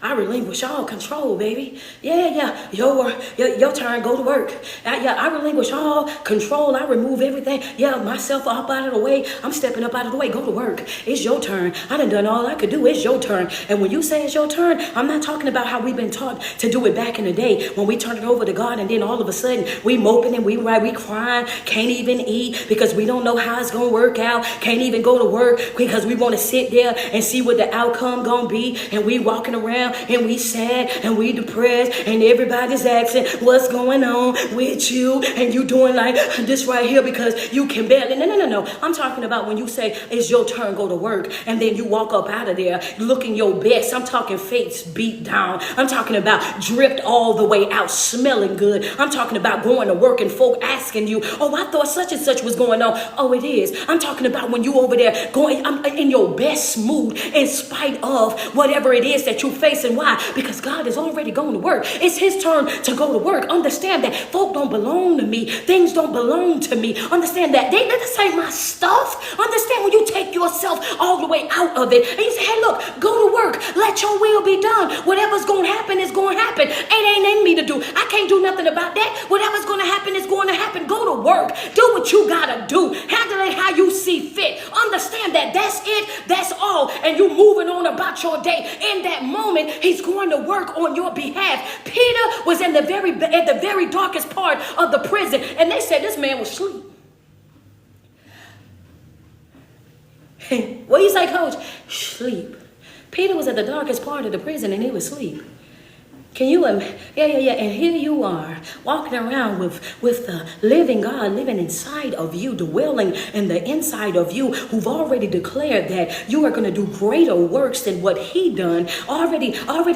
[SPEAKER 1] I relinquish all control, baby. Yeah. Your turn. Go to work. I relinquish all control. I remove everything. Yeah, myself up out of the way. I'm stepping up out of the way. Go to work. It's your turn. I done all I could do. It's your turn. And when you say it's your turn, I'm not talking about how we've been taught to do it back in the day when we turn it over to God and then all of a sudden we moping and we crying, can't even eat because we don't know how it's going to work out, can't even go to work because we want to sit there and see what the outcome going to be, and we walking around and we sad and we depressed and everybody's asking what's going on with you and you doing like this right here because you can barely. No. I'm talking about when you say it's your turn, go to work, and then you walk up out of there looking your best. I'm talking face beat down. I'm talking about dripped all the way out, smelling good. I'm talking about going to work and folk asking you, oh, I thought such and such was going on. Oh, it is. I'm talking about when you over there going in your best mood in spite of whatever it is that you facing. Why? Because God is already going to work. It's his turn to go to work. Understand that folk don't belong to me. Things don't belong to me. Understand that this ain't my stuff. Understand when you take yourself all the way out of it and you say, hey, look, go to work. Let your will be done. Whatever's going to happen is going to happen. It ain't in me to do. I can't do nothing about that. Whatever's going to happen is going to happen. Go to work. Do what you got to do. Handle it how you see fit. Understand that that's it. That's all. And you moving on about your day. In that moment, he's going to work on your behalf. Peter was at the very darkest part of the prison, and they said this man was asleep. What do you say, Coach? Sleep. Peter was at the darkest part of the prison, and he was asleep. Can you, yeah. And here you are walking around with the living God living inside of you, dwelling in the inside of you, who've already declared that you are going to do greater works than what he done. Already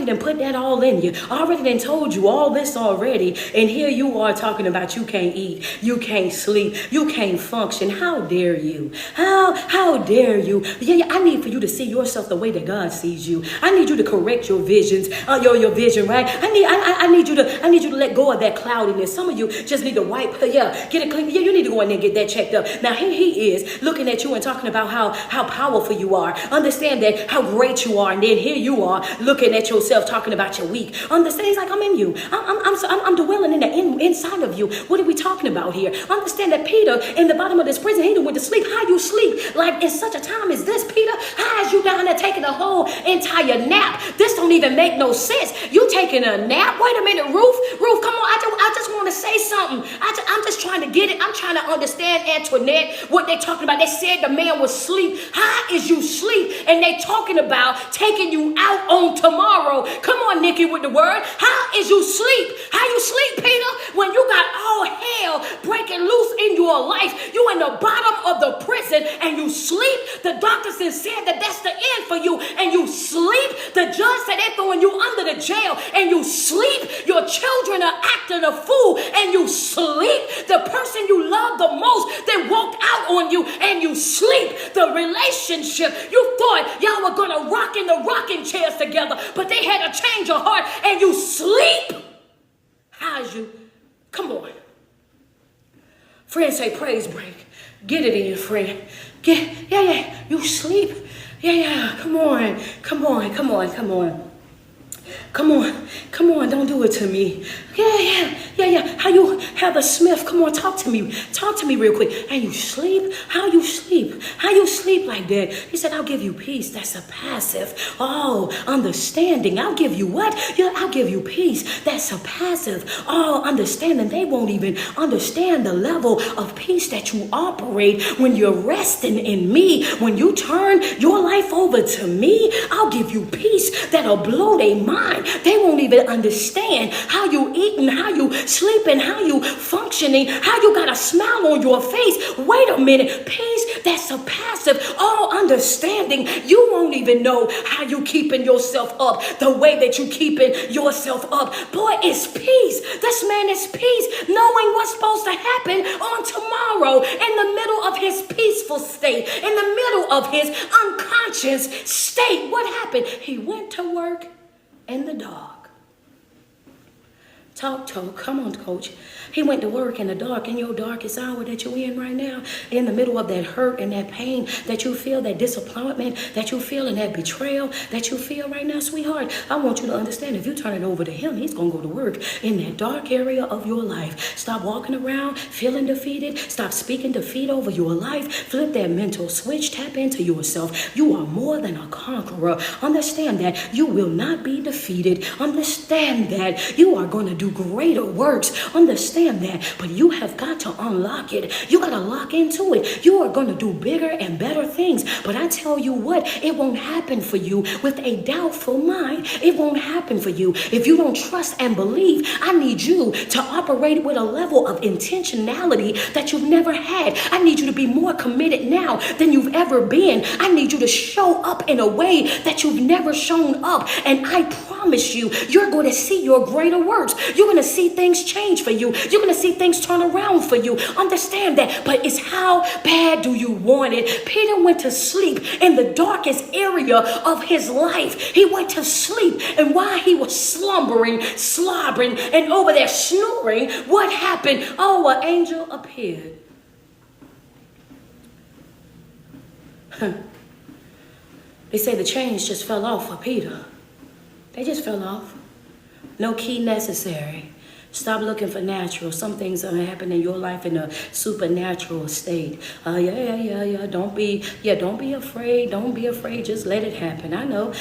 [SPEAKER 1] done put that all in you. Already done told you all this already. And here you are talking about you can't eat, you can't sleep, you can't function. How dare you? How dare you? Yeah, I need for you to see yourself the way that God sees you. I need you to correct your visions, your vision, right? I need you to let go of that cloudiness. Some of you just need to get it clean. Yeah, you need to go in there and get that checked up. Now here he is looking at you and talking about how powerful you are. Understand that how great you are, and then here you are looking at yourself talking about your weak. Understand? He's like, I'm in you. I'm dwelling in the inside of you. What are we talking about here? Understand that Peter in the bottom of this prison, he went to sleep. How you sleep like in such a time as this, Peter? How is you down there taking a whole entire nap? This don't even make no sense. You taking a nap? Wait a minute, Ruth, come on. I just want to say something. I'm just trying to get it. I'm trying to understand, Antoinette, what they talking about. They said the man was asleep. How is you sleep? And they talking about taking you out on tomorrow. Come on, Nikki, with the word. How is you sleep? How you sleep, Peter? When you got all hell breaking loose in your life, you in the bottom of the prison and you sleep. The doctors said that that's the end for you, and you sleep. The judge said they're throwing you under the jail, and you sleep. Your children are acting a fool, and you sleep. The person you love the most, they walked out on you, and you sleep. The relationship, you thought y'all were going to rock in the rocking chairs together, but they had a change of heart, and you sleep. How's you? Come on. Friend say praise break. Get it in, friend. You sleep. Yeah, come on. Come on, don't do it to me. Yeah. How you, Heather Smith, come on, talk to me real quick. And you sleep? How you sleep? How you sleep like that? He said, I'll give you peace. That's a passive. Oh, understanding. I'll give you what? Yeah, I'll give you peace. That's a passive. Oh, understanding. They won't even understand the level of peace that you operate when you're resting in me. When you turn your life over to me, I'll give you peace that'll blow their mind. They won't even understand how you eating, how you sleeping, how you functioning, how you got a smile on your face. Wait a minute. Peace, that's a passive. All understanding. You won't even know how you keeping yourself up the way that you keeping yourself up. Boy, it's peace. This man is peace, knowing what's supposed to happen on tomorrow in the middle of his peaceful state, in the middle of his unconscious state. What happened? He went to work in the dark. Talk. Come on, coach. He went to work in the dark, in your darkest hour that you're in right now, in the middle of that hurt and that pain that you feel, that disappointment that you feel, and that betrayal that you feel right now, sweetheart. I want you to understand, if you turn it over to him, he's going to go to work in that dark area of your life. Stop walking around feeling defeated. Stop speaking defeat over your life. Flip that mental switch. Tap into yourself. You are more than a conqueror. Understand that you will not be defeated. Understand that you are going to do greater works. Understand that, but you have got to unlock it. You got to lock into it. You are going to do bigger and better things. But I tell you what, it won't happen for you with a doubtful mind. It won't happen for you if you don't trust and believe. I need you to operate with a level of intentionality that you've never had. I need you to be more committed now than you've ever been. I need you to show up in a way that you've never shown up. And I promise you, you're going to see your greater works. You're going to see things change for you. You're going to see things turn around for you. Understand that. But it's how bad do you want it? Peter went to sleep in the darkest area of his life. He went to sleep. And while he was slumbering, slobbering, and over there snoring, what happened? Oh, an angel appeared. They say the chains just fell off for Peter. They just fell off. No key necessary. Stop looking for natural. Some things are happening in your life in a supernatural state. Don't be afraid. Don't be afraid. Just let it happen. I know.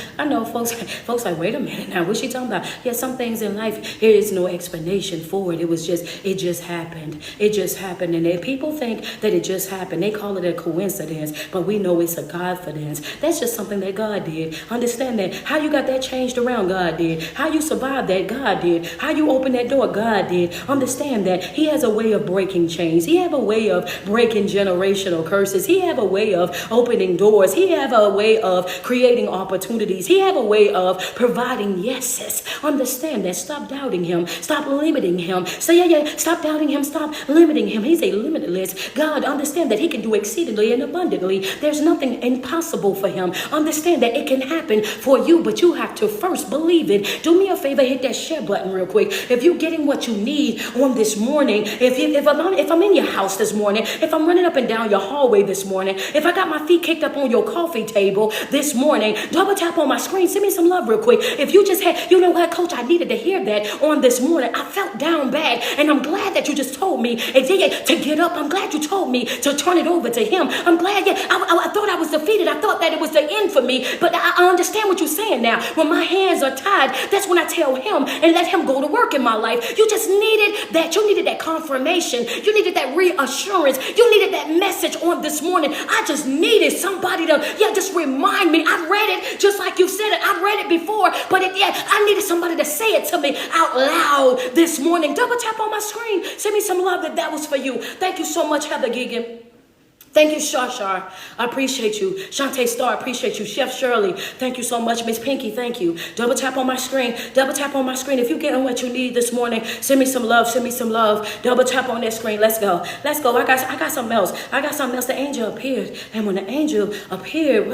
[SPEAKER 1] Folks like, wait a minute now. What's she talking about? Yeah, some things in life, there is no explanation for it. It just happened. It just happened. And if people think that it just happened, they call it a coincidence, but we know it's a Godfidence. That's just something that God did. Understand that. How you got that changed around, God did. How you survived that, God did. How you opened that door, God did. Understand that he has a way of breaking chains. He have a way of breaking generational curses. He have a way of opening doors. He have a way of creating opportunities. He have a way of providing yeses. Understand that. Stop doubting him. Stop limiting him. Stop doubting him. Stop limiting him. He's a limitless God. Understand that he can do exceedingly and abundantly. There's nothing impossible for him. Understand that it can happen for you, but you have to first believe it. Do me a favor, hit that share button real quick. If you're getting what you need on this morning, if I'm in your house this morning, if I'm running up and down your hallway this morning, if I got my feet kicked up on your coffee table this morning, double tap on my screen, send me some love real quick. If you just had, you know what, coach, I needed to hear that on this morning. I felt down bad, and I'm glad that you just told me to get up. I'm glad you told me to turn it over to him. I'm glad. I thought I was defeated. I thought that it was the end for me, but I understand what you're saying now. When my hands are tied, that's when I tell him and let him go to work in my life. You just needed that. You needed that confirmation. You needed that reassurance. You needed that message on this morning. I just needed somebody to, just remind me. I read it just like you said it. I read it before, but I needed somebody to say it to me out loud this morning. Double tap on my screen. Send me some love that was for you. Thank you so much, Heather Geegan. Thank you, Shar. I appreciate you. Shantae Starr, appreciate you. Chef Shirley, thank you so much. Miss Pinky, thank you. Double tap on my screen. Double tap on my screen. If you're getting what you need this morning, send me some love. Send me some love. Double tap on that screen. Let's go. Let's go. I got something else. The angel appeared. And when the angel appeared,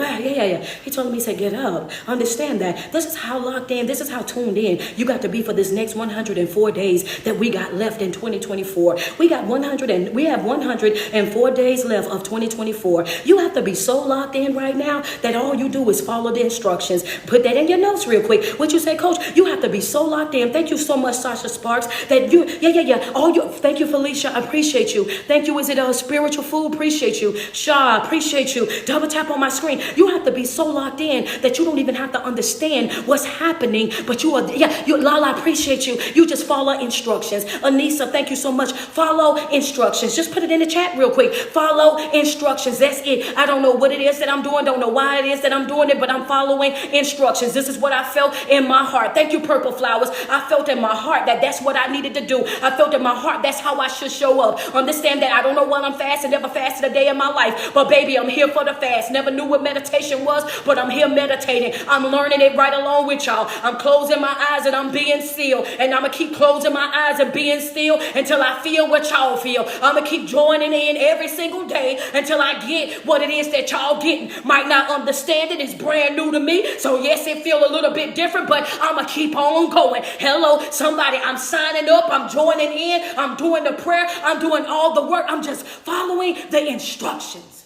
[SPEAKER 1] he told me, he said, get up. Understand that. This is how locked in. This is how tuned in you got to be for this next 104 days that we got left in 2024. We have 104 days left of 2024. You have to be so locked in right now that all you do is follow the instructions. Put that in your notes real quick. What you say, Coach? You have to be so locked in. Thank you so much, Sasha Sparks. That you, thank you, Felicia. I appreciate you. Thank you. Is it a spiritual food? Appreciate you. Shaw, appreciate you. Double tap on my screen. You have to be so locked in that you don't even have to understand what's happening. But you are, Lala, appreciate you. You just follow instructions. Anissa, thank you so much. Follow instructions. Just put it in the chat real quick. Follow instructions. That's it. I don't know what it is that I'm doing. Don't know why it is that I'm doing it, but I'm following instructions. This is what I felt in my heart. Thank you, Purple Flowers. I felt in my heart that that's what I needed to do. I felt in my heart that's how I should show up. Understand that I don't know why I'm fasting. Never fasted a day in my life. But baby, I'm here for the fast. Never knew what meditation was, but I'm here meditating. I'm learning it right along with y'all. I'm closing my eyes and I'm being still. And I'm going to keep closing my eyes and being still until I feel what y'all feel. I'm going to keep joining in every single day until I get what it is that y'all getting. Might not understand it. It's brand new to me. So yes, it feel a little bit different, but I'm going to keep on going. Hello, somebody. I'm signing up. I'm joining in. I'm doing the prayer. I'm doing all the work. I'm just following the instructions.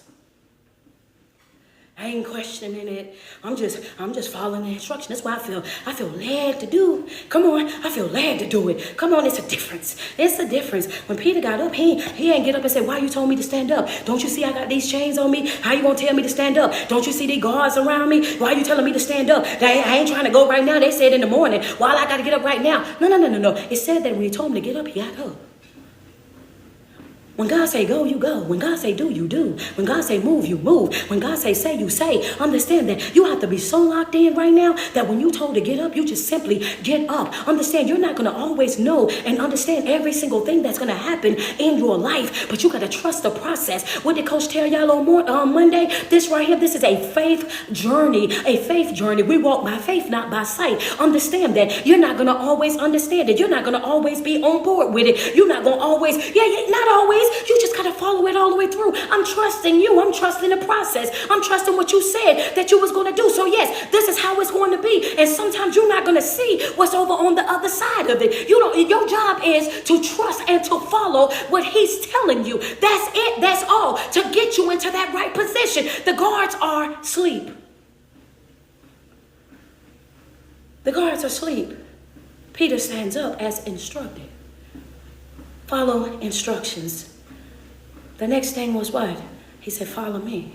[SPEAKER 1] I ain't questioning it. I'm just following the instruction. That's why I feel led to do. Come on, I feel led to do it. Come on, it's a difference. It's a difference. When Peter got up, he ain't get up and say, "Why you told me to stand up? Don't you see I got these chains on me? How you gonna tell me to stand up? Don't you see these guards around me? Why you telling me to stand up? I ain't trying to go right now. They said in the morning. Why I gotta get up right now?" No. It said that when he told him to get up, he got up. When God say go, you go. When God say do, you do. When God say move, you move. When God say you say. Understand that you have to be so locked in right now that when you told to get up, you just simply get up. Understand you're not going to always know and understand every single thing that's going to happen in your life, but you got to trust the process. What did Coach tell y'all on Monday? This right here, this is a faith journey. A faith journey. We walk by faith, not by sight. Understand that you're not going to always understand it. You're not going to always be on board with it. You're not going to always, not always. You just got to follow it all the way through. I'm trusting you. I'm trusting the process. I'm trusting what you said that you was going to do. So yes, this is how it's going to be. And sometimes you're not going to see what's over on the other side of it. Your job is to trust and to follow what he's telling you. That's it. That's all to get you into that right position. The guards are asleep. The guards are asleep. Peter stands up as instructed. Follow instructions. The next thing was what? He said, follow me.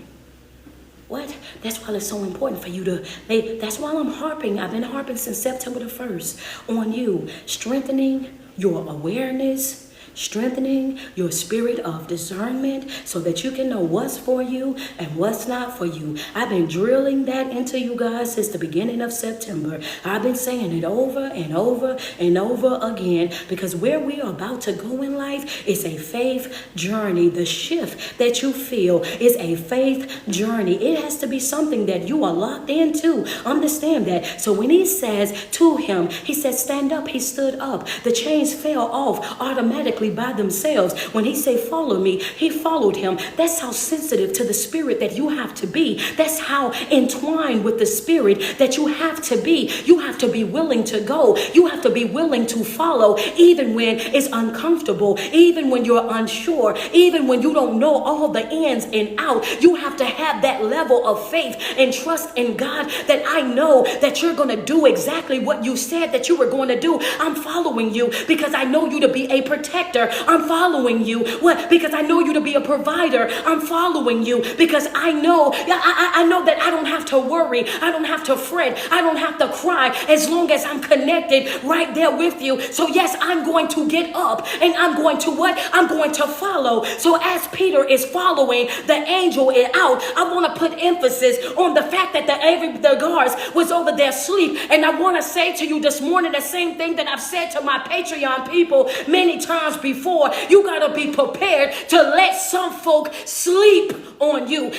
[SPEAKER 1] What? That's why it's so important for you to, that's why I'm harping. I've been harping since September the 1st on you. Strengthening your awareness, strengthening your spirit of discernment so that you can know what's for you and what's not for you. I've been drilling that into you guys since the beginning of September. I've been saying it over and over and over again because where we are about to go in life is a faith journey. The shift that you feel is a faith journey. It has to be something that you are locked into. Understand that. So when he says to him, he said, stand up, he stood up. The chains fell off automatically by themselves. When he said, follow me, he followed him. That's how sensitive to the spirit that you have to be. That's how entwined with the spirit that you have to be. You have to be willing to go. You have to be willing to follow, even when it's uncomfortable, even when you're unsure, even when you don't know all the ins and out. You have to have that level of faith and trust in God that I know that you're going to do exactly what you said that you were going to do. I'm following you because I know you to be a protector. I'm following you. What? Because I know you to be a provider. I'm following you because I know that I don't have to worry. I don't have to fret. I don't have to cry as long as I'm connected right there with you. So yes, I'm going to get up and I'm going to what? I'm going to follow. So as Peter is following the angel out, I want to put emphasis on the fact that the guards was over their sleep. And I want to say to you this morning the same thing that I've said to my Patreon people many times before. You got to be prepared to let some folk sleep on you.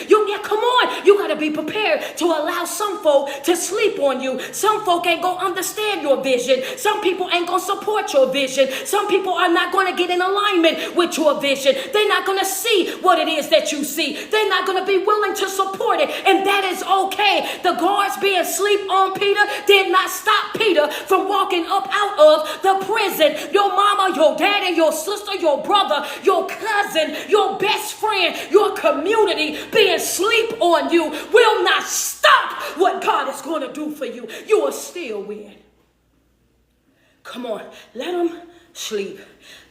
[SPEAKER 1] Come on. You got to be prepared to allow some folk to sleep on you. Some folk ain't going to understand your vision. Some people ain't going to support your vision. Some people are not going to get in alignment with your vision. They're not going to see what it is that you see. They're not going to be willing to support it. And that is okay. The guards being asleep on Peter did not stop Peter from walking up out of the prison. Your mama, your daddy, your your sister, your brother, your cousin, your best friend, your community being sleep on you will not stop what God is going to do for you. You will still win. Come on, let them sleep.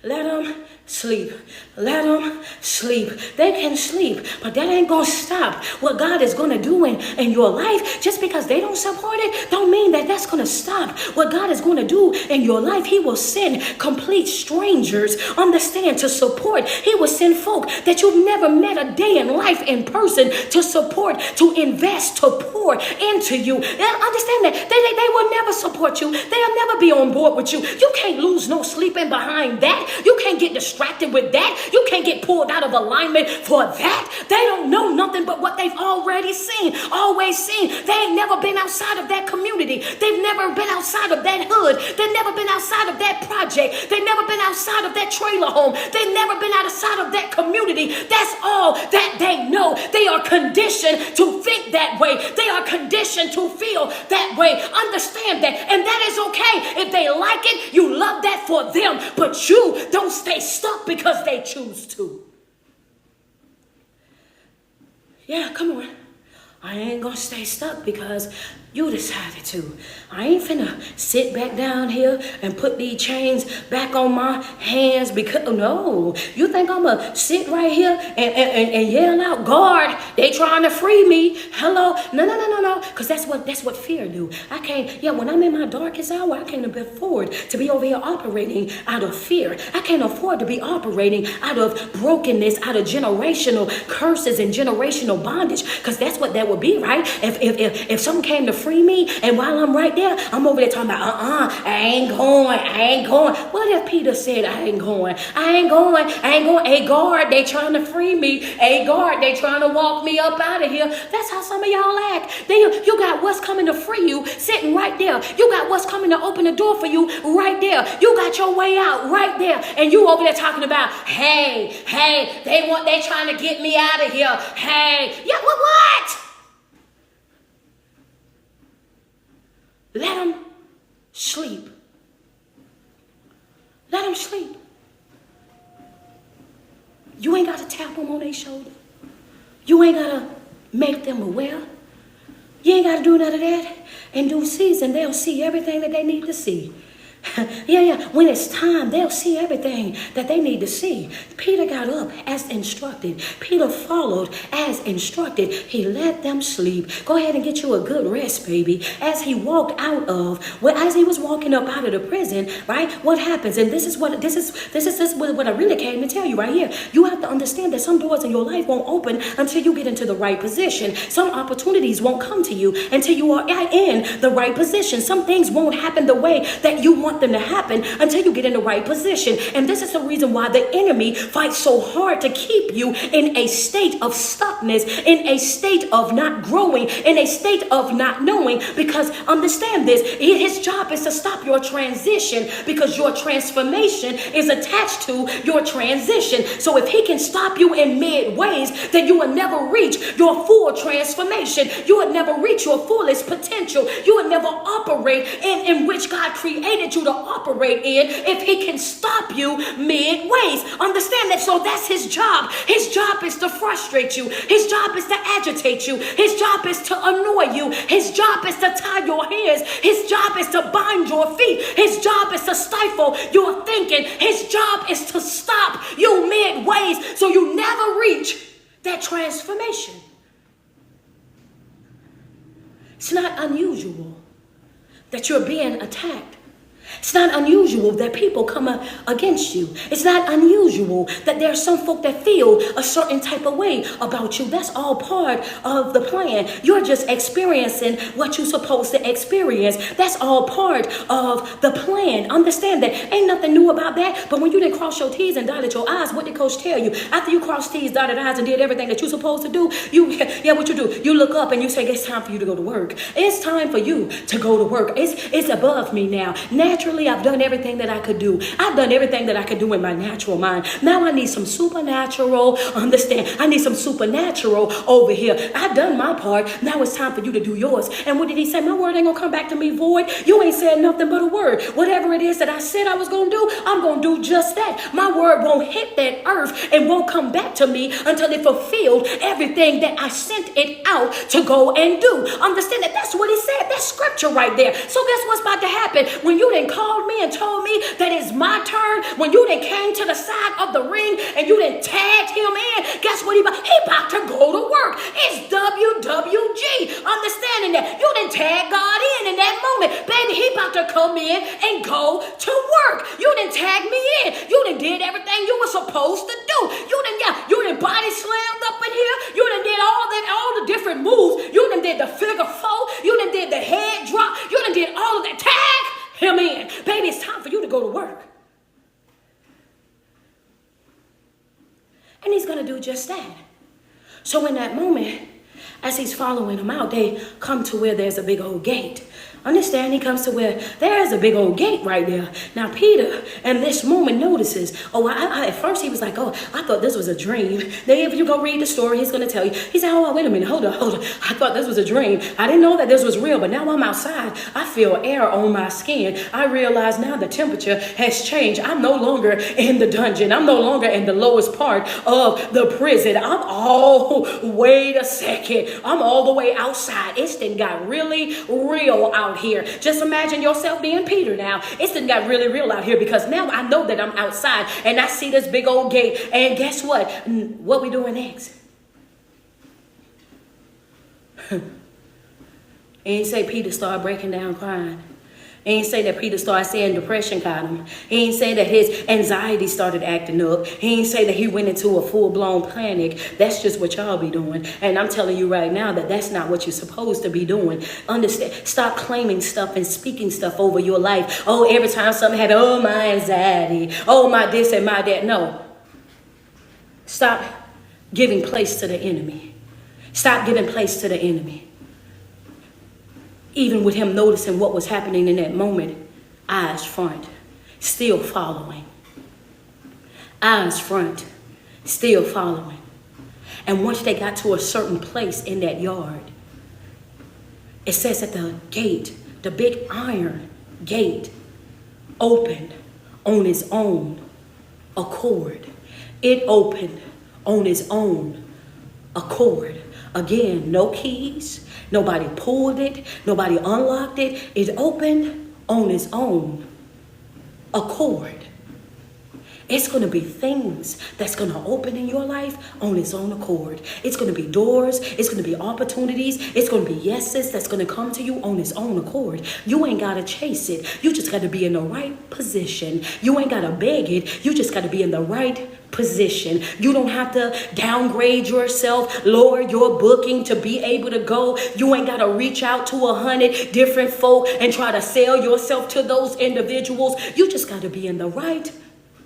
[SPEAKER 1] Let them sleep. Let them sleep. They can sleep, but that ain't gonna stop what God is gonna do in your life. Just because they don't support it, don't mean that that's gonna stop what God is gonna do in your life. He will send complete strangers, understand, to support. He will send folk that you've never met a day in life in person to support, to invest, to pour into you. Understand that they will never support you. They'll never be on board with you. You can't lose no sleeping behind that. You can't get distracted with that. You can't get pulled out of alignment for that. They don't know nothing but what they've already seen, always seen. They ain't never been outside of that community. They've never been outside of that hood. They've never been outside of that project. They've never been outside of that trailer home. They've never been outside of that community. That's all that they know. They are conditioned to think that way. They are conditioned to feel that way. Understand that. And that is okay. If they like it, you love that for them. But you don't stay stuck because they choose to. Yeah, come on. I ain't gonna stay stuck because you decided to. I ain't finna sit back down here and put these chains back on my hands because, no. You think I'm gonna sit right here and yell out, guard, they trying to free me. Hello? No. Because that's what fear do. I can't, when I'm in my darkest hour, I can't afford to be over here operating out of fear. I can't afford to be operating out of brokenness, out of generational curses and generational bondage. Because that's what that would be, right? If someone came to free me, and while I'm right there, I'm over there talking about, I ain't going. What if Peter said, I ain't going? Hey, guard, they trying to free me. Hey, guard, they trying to walk me up out of here. That's how some of y'all act. You got what's coming to free you sitting right there. You got what's coming to open the door for you right there. You got your way out right there. And you over there talking about, hey, they trying to get me out of here. Hey, yeah, what? Let them sleep. Let them sleep. You ain't got to tap them on their shoulder. You ain't got to make them aware. You ain't got to do none of that. In due season, they'll see everything that they need to see. When it's time, they'll see everything that they need to see. Peter got up as instructed. Peter followed as instructed. He let them sleep. Go ahead and get you a good rest, baby. As he walked as he was walking up out of the prison, right? What happens? And this is what I really came to tell you right here. You have to understand that some doors in your life won't open until you get into the right position. Some opportunities won't come to you until you are in the right position. Some things won't happen the way that you want them to happen until you get in the right position. And this is the reason why the enemy fights so hard to keep you in a state of stuckness, in a state of not growing, in a state of not knowing. Because understand this, his job is to stop your transition, because your transformation is attached to your transition. So if he can stop you in midways, then you will never reach your full transformation. You would never reach your fullest potential. You would never operate in which God created you to operate in if he can stop you midways. Understand that. So that's his job. His job is to frustrate you. His job is to agitate you. His job is to annoy you. His job is to tie your hands. His job is to bind your feet. His job is to stifle your thinking. His job is to stop you midways so you never reach that transformation. It's not unusual that you're being attacked. It's not unusual that people come against you. It's not unusual that there are some folk that feel a certain type of way about you. That's all part of the plan. You're just experiencing what you're supposed to experience. That's all part of the plan. Understand that. Ain't nothing new about that. But when you didn't cross your T's and dotted your I's, what did Coach tell you? After you crossed T's, dotted I's, and did everything that you're supposed to do, what you do? You look up and you say, it's time for you to go to work. It's time for you to go to work. It's above me now. Now Naturally, I've done everything that I could do. I've done everything that I could do in my natural mind. Now I need some supernatural, understand? I need some supernatural over here. I've done my part. Now it's time for you to do yours. And what did he say? My word ain't gonna come back to me void. You ain't said nothing but a word. Whatever it is that I said I was gonna do, I'm gonna do just that. My word won't hit that earth and won't come back to me until it fulfilled everything that I sent it out to go and do. Understand that? That's what he said. That's scripture right there. So guess what's about to happen? When you done called me and told me that it's my turn, when you done came to the side of the ring and you done tagged him in, guess what he about to go to work. It's WWG. Understanding that you done tagged God in that moment. Baby, he about to come in and go to work. You done tagged me in. You done did everything you were supposed to do. You done body slammed up in here. You done did all the different moves. You done did the figure four. You done did the head drop. You done did all of that. Tag him in. Baby, it's time for you to go to work. And he's going to do just that. So in that moment, as he's following him out, they come to where there's a big old gate. Understand, he comes to where there is a big old gate right there. Now, Peter, in this moment, notices, at first he was like, I thought this was a dream. Then if you go read the story, he's going to tell you. He said, wait a minute, hold on. I thought this was a dream. I didn't know that this was real, but now I'm outside. I feel air on my skin. I realize now the temperature has changed. I'm no longer in the dungeon. I'm no longer in the lowest part of the prison. Wait a second. I'm all the way outside. It's then got really real out here. Just imagine yourself being Peter now. It's done got really real out here because now I know that I'm outside and I see this big old gate. And guess what? What we doing next? It ain't say Peter started breaking down crying. He ain't say that Peter started saying depression got him. He ain't say that his anxiety started acting up. He ain't say that he went into a full-blown panic. That's just what y'all be doing. And I'm telling you right now that that's not what you're supposed to be doing. Understand? Stop claiming stuff and speaking stuff over your life. Every time something happens, my anxiety. My this and my that. No. Stop giving place to the enemy. Stop giving place to the enemy. Even with him noticing what was happening in that moment, eyes front, still following. Eyes front, still following. And once they got to a certain place in that yard, it says that the gate, the big iron gate, opened on its own accord. It opened on its own accord. Again, no keys. Nobody pulled it. Nobody unlocked it. It opened on its own accord. It's going to be things that's going to open in your life on its own accord. It's going to be doors. It's going to be opportunities. It's going to be yeses that's going to come to you on its own accord. You ain't got to chase it. You just got to be in the right position. You ain't got to beg it. You just got to be in the right position. You don't have to downgrade yourself, lower your booking to be able to go. You ain't got to reach out to 100 different folk and try to sell yourself to those individuals. You just got to be in the right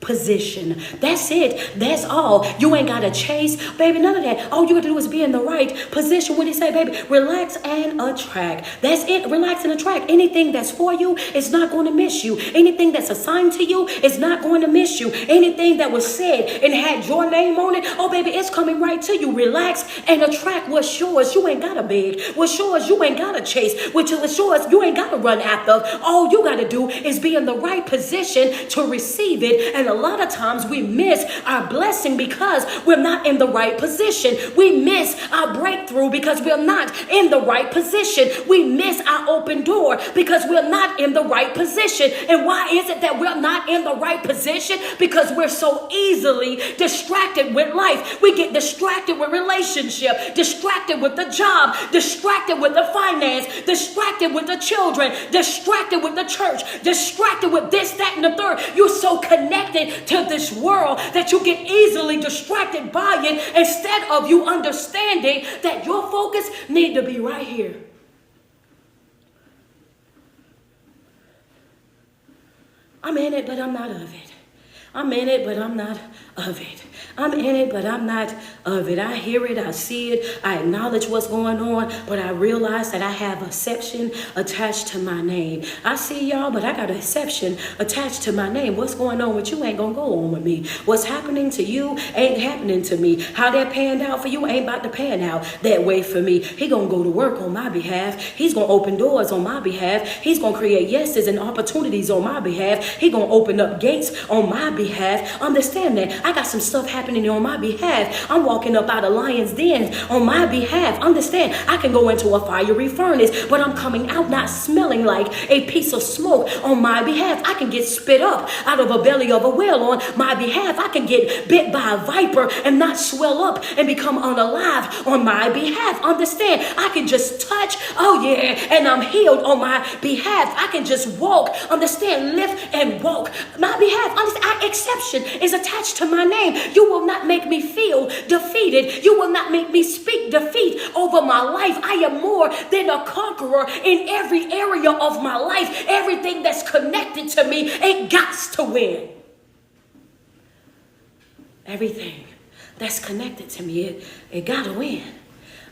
[SPEAKER 1] position. That's it. That's all. You ain't got to chase, baby, none of that. All you got to do is be in the right position. What do you say, baby? Relax and attract. That's it. Relax and attract. Anything that's for you is not going to miss you. Anything that's assigned to you is not going to miss you. Anything that was said and had your name on it, baby, it's coming right to you. Relax and attract what's yours. You ain't got to beg. What's yours, you ain't got to chase. What's yours, you ain't got to run after. All you got to do is be in the right position to receive it. And a lot of times we miss our blessing because we're not in the right position. We miss our breakthrough because we're not in the right position. We miss our open door because we're not in the right position. And why is it that we're not in the right position? Because we're so easily distracted with life. We get distracted with relationship, distracted with the job, distracted with the finance, distracted with the children, distracted with the church, distracted with this, that, and the third. You're so connected to this world that you get easily distracted by it instead of you understanding that your focus need to be right here. I'm in it, but I'm not of it. I'm in it, but I'm not of it. I'm in it, but I'm not of it. I hear it, I see it, I acknowledge what's going on, but I realize that I have exception attached to my name. I see y'all, but I got an exception attached to my name. What's going on with you ain't gonna go on with me. What's happening to you ain't happening to me. How that panned out for you ain't about to pan out that way for me. He gonna go to work on my behalf. He's gonna open doors on my behalf. He's gonna create yeses and opportunities on my behalf. He gonna open up gates on my behalf. Understand that I got some stuff happening on my behalf. I'm walking up out of lion's den on my behalf. Understand, I can go into a fiery furnace, but I'm coming out not smelling like a piece of smoke on my behalf. I can get spit up out of a belly of a whale on my behalf. I can get bit by a viper and not swell up and become unalive on my behalf. Understand, I can just touch, oh yeah, and I'm healed on my behalf. I can just walk, understand, lift and walk my behalf. Understand, exception is attached to my name. You will not make me feel defeated. You will not make me speak defeat over my life. I am more than a conqueror in every area of my life. Everything that's connected to me, it gots to win. Everything that's connected to me, it gotta win.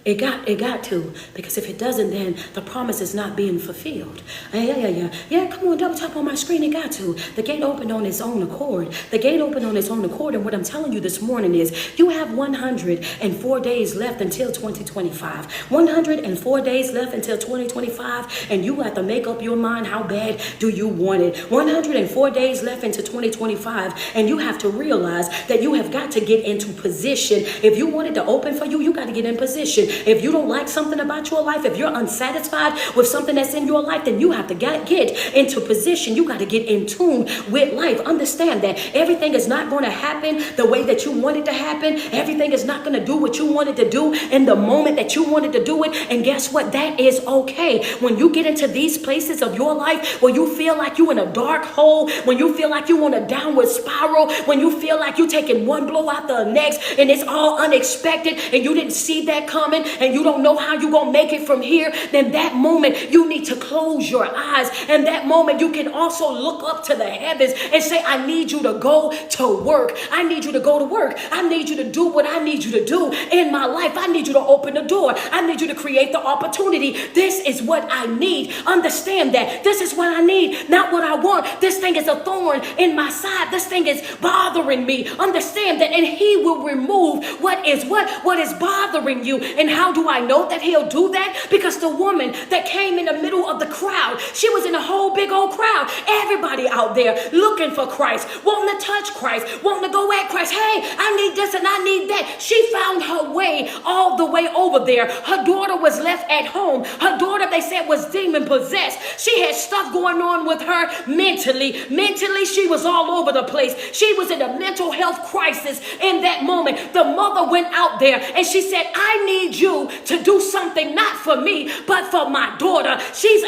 [SPEAKER 1] It got to, because if it doesn't, then the promise is not being fulfilled. Yeah, come on, double tap on my screen. It got to. The gate opened on its own accord. The gate opened on its own accord. And what I'm telling you this morning is you have 104 days left until 2025. 104 days left until 2025. And you have to make up your mind, how bad do you want it? 104 days left into 2025. And you have to realize that you have got to get into position. If you want it to open for you, you got to get in position. If you don't like something about your life, if you're unsatisfied with something that's in your life, then you have to get into position. You got to get in tune with life. Understand that everything is not going to happen the way that you want it to happen. Everything is not going to do what you wanted to do in the moment that you wanted to do it. And guess what? That is okay. When you get into these places of your life where you feel like you're in a dark hole, when you feel like you're on a downward spiral, when you feel like you're taking one blow after the next and it's all unexpected and you didn't see that coming, and you don't know how you're going to make it from here, then that moment you need to close your eyes. And that moment you can also look up to the heavens and say, I need you to go to work. I need you to go to work. I need you to do what I need you to do in my life. I need you to open the door. I need you to create the opportunity. This is what I need. Understand that. This is what I need, not what I want. This thing is a thorn in my side. This thing is bothering me. Understand that, and he will remove what is bothering you. And how do I know that he'll do that? Because the woman that came in the middle of the crowd, she was in a whole big old crowd. Everybody out there looking for Christ, wanting to touch Christ, wanting to go at Christ. Hey, I need this and I need that. She found her way all the way over there. Her daughter was left at home. Her daughter, they said, was demon possessed. She had stuff going on with her mentally. Mentally, she was all over the place. She was in a mental health crisis in that moment. The mother went out there and she said, I need you to do something not for me, but for my daughter. She's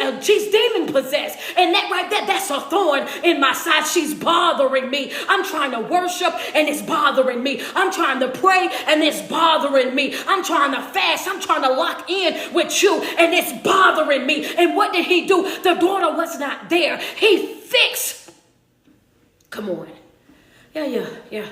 [SPEAKER 1] demon possessed. And that right there, that's a thorn in my side. She's bothering me. I'm trying to worship and it's bothering me. I'm trying to pray and it's bothering me. I'm trying to fast. I'm trying to lock in with you and it's bothering me. And what did he do? The daughter was not there. He fixed. Come on. Yeah.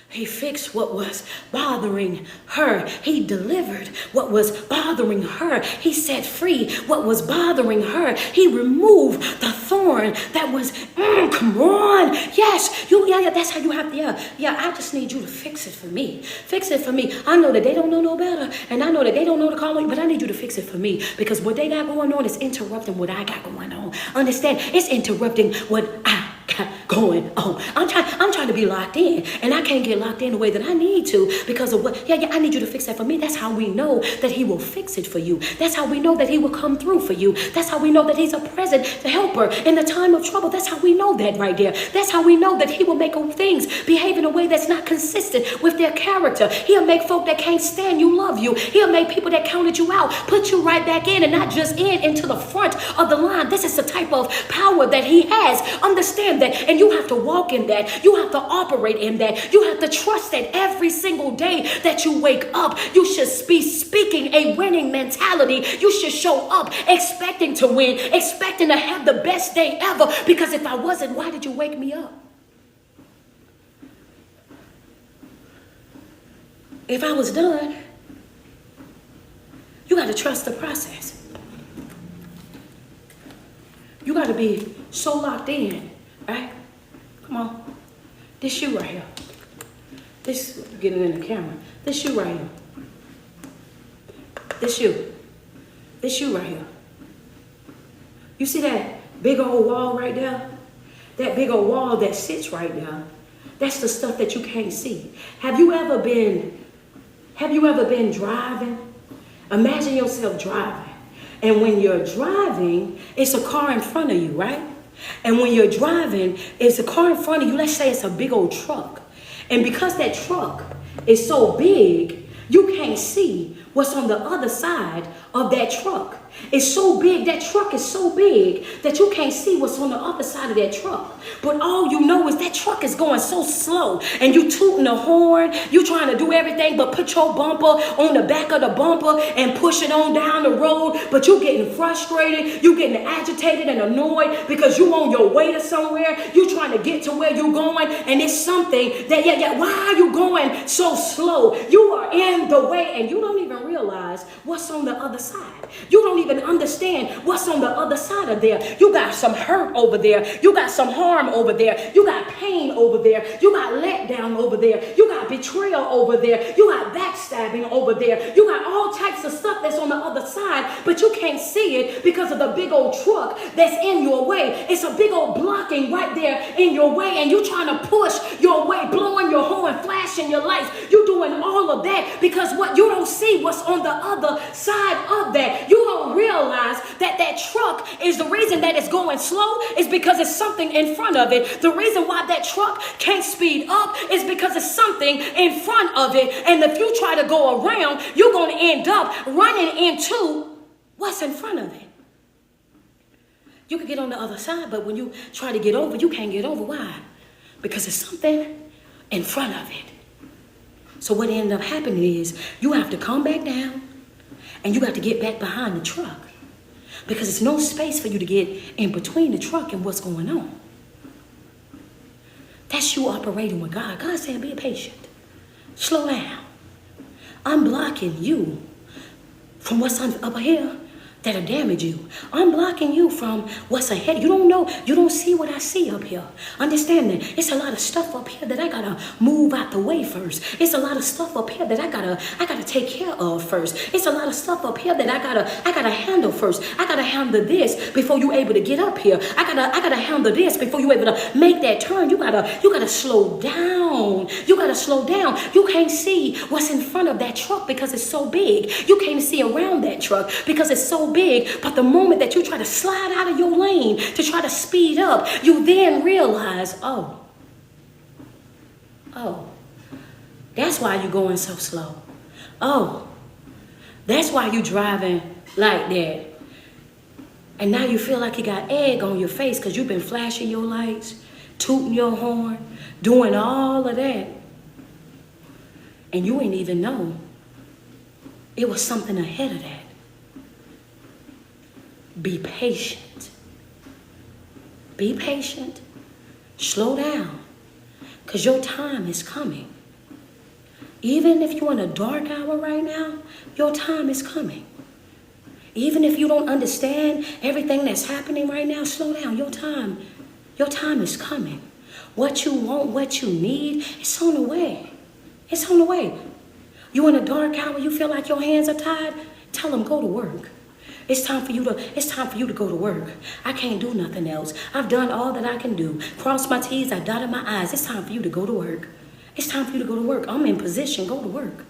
[SPEAKER 1] He fixed what was bothering her. He delivered what was bothering her. He set free what was bothering her. He removed the thorn that was, come on. Yes, that's how you have to, I just need you to fix it for me. Fix it for me. I know that they don't know no better, and I know that they don't know the calling, but I need you to fix it for me, because what they got going on is interrupting what I got going on. Understand? It's interrupting what I got going on. I'm trying to be locked in, and I can't get locked in the way that I need to because of what. I need you to fix that for me. That's how we know that he will fix it for you. That's how we know that he will come through for you. That's how we know that he's a present helper in the time of trouble. That's how we know that right there. That's how we know that he will make things behave in a way that's not consistent with their character. He'll make folk that can't stand you love you. He'll make people that counted you out put you right back in, and not just into the front of the line. This is the type of power that he has. Understand that, and you have to walk in that. You have to operate in that. You have to trust that every single day that you wake up, you should be speaking a winning mentality. You should show up expecting to win, expecting to have the best day ever. Because if I wasn't, why did you wake me up? if I was done, you got to trust the process. You got to be so locked in, right? Come on. This shoe right here. This, getting in the camera. This shoe right here. This shoe. This shoe right here. You see that big old wall right there? That big old wall that sits right there. That's the stuff that you can't see. Have you ever been driving? Imagine yourself driving. And when you're driving, it's a car in front of you, right? And when you're driving, it's a car in front of you. Let's say it's a big old truck. And because that truck is so big, you can't see what's on the other side of that truck. It's so big, that truck is so big that you can't see what's on the other side of that truck. But all you know is that truck is going so slow, and you tooting the horn, you trying to do everything but put your bumper on the back of the bumper and push it on down the road, but you getting frustrated, you getting agitated and annoyed because you on your way to somewhere, you trying to get to where you going, and it's something that, why are you going so slow? You are in the way, and you don't even realize what's on the other side. You don't even understand what's on the other side of there. You got some hurt over there. You got some harm over there. You got pain over there. You got let down over there. You got betrayal over there. You got backstabbing over there. You got all types of stuff that's on the other side, but you can't see it because of the big old truck that's in your way. It's a big old blocking right there in your way, and you trying to push your way, blowing your horn, flashing your lights. You doing all of that because what you don't see what's on the other side of that. You don't realize that that truck is the reason that it's going slow is because it's something in front of it. The reason why that truck can't speed up is because it's something in front of it. And if you try to go around, you're going to end up running into what's in front of it. You can get on the other side, but when you try to get over, you can't get over. Why? Because there's something in front of it. So what ended up happening is you have to come back down and you got to get back behind the truck because there's no space for you to get in between the truck and what's going on. That's you operating with God. God saying, be patient. Slow down. I'm blocking you from what's up here that'll damage you. I'm blocking you from what's ahead. You don't know. You don't see what I see up here. Understand that it's a lot of stuff up here that I gotta move out the way first. It's a lot of stuff up here that I gotta take care of first. It's a lot of stuff up here that I gotta handle first. I gotta handle this before you able to get up here. I gotta handle this before you able to make that turn. You gotta slow down. You gotta slow down. You can't see what's in front of that truck because it's so big. You can't see around that truck because it's so big, but the moment that you try to slide out of your lane to try to speed up, you then realize, oh, that's why you're going so slow. Oh, that's why you're driving like that. And now you feel like you got egg on your face because you've been flashing your lights, tooting your horn, doing all of that. And you ain't even know it was something ahead of that. Be patient. Be patient. Slow down. Because your time is coming. Even if you're in a dark hour right now, your time is coming. Even if you don't understand everything that's happening right now, slow down. Your time is coming. What you want, what you need, it's on the way. It's on the way. You in a dark hour, you feel like your hands are tied, tell them go to work. It's time for you to go to work. I can't do nothing else. I've done all that I can do. Cross my T's, I dotted my I's. It's time for you to go to work. It's time for you to go to work. I'm in position. Go to work.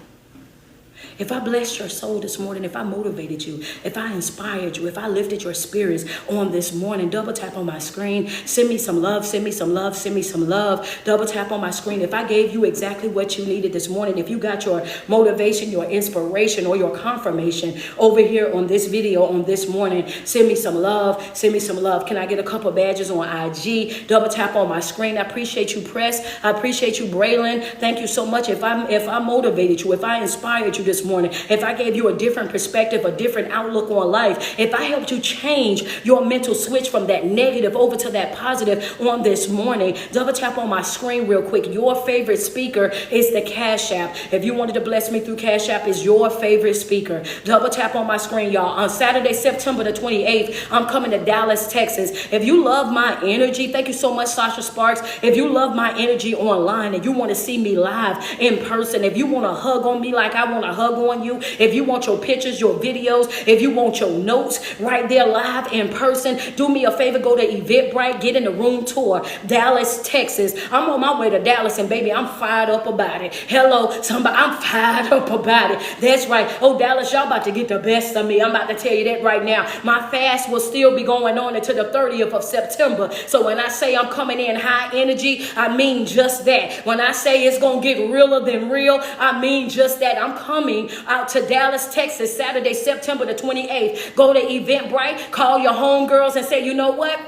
[SPEAKER 1] If I blessed your soul this morning, if I motivated you, if I inspired you, if I lifted your spirits on this morning, double tap on my screen. Send me some love, send me some love, send me some love. Double tap on my screen. If I gave you exactly what you needed this morning, if you got your motivation, your inspiration, or your confirmation over here on this video on this morning, send me some love, send me some love. Can I get a couple badges on IG? Double tap on my screen. I appreciate you, Press. I appreciate you, Braylon. Thank you so much. If I motivated you, if I inspired you this morning, if I gave you a different perspective, a different outlook on life, if I helped you change your mental switch from that negative over to that positive on this morning, double tap on my screen real quick. Your favorite speaker is the Cash App. If you wanted to bless me through Cash App, is your favorite speaker. Double tap on my screen, y'all. On Saturday, September the 28th, I'm coming to Dallas, Texas. If you love my energy, thank you so much, Sasha Sparks. If you love my energy online and you want to see me live in person, if you want to hug on me like I want to hug on you, if you want your pictures, your videos, if you want your notes right there live in person, do me a favor, go to Eventbrite, get in the room tour, Dallas, Texas. I'm on my way to Dallas, and baby, I'm fired up about it. Hello, somebody, I'm fired up about it. That's right. Oh, Dallas, y'all about to get the best of me. I'm about to tell you that right now. My fast will still be going on until the 30th of September. So when I say I'm coming in high energy, I mean just that. When I say it's going to get realer than real, I mean just that. I'm coming out to Dallas, Texas, Saturday, September the 28th. Go to Eventbrite, call your homegirls and say, you know what?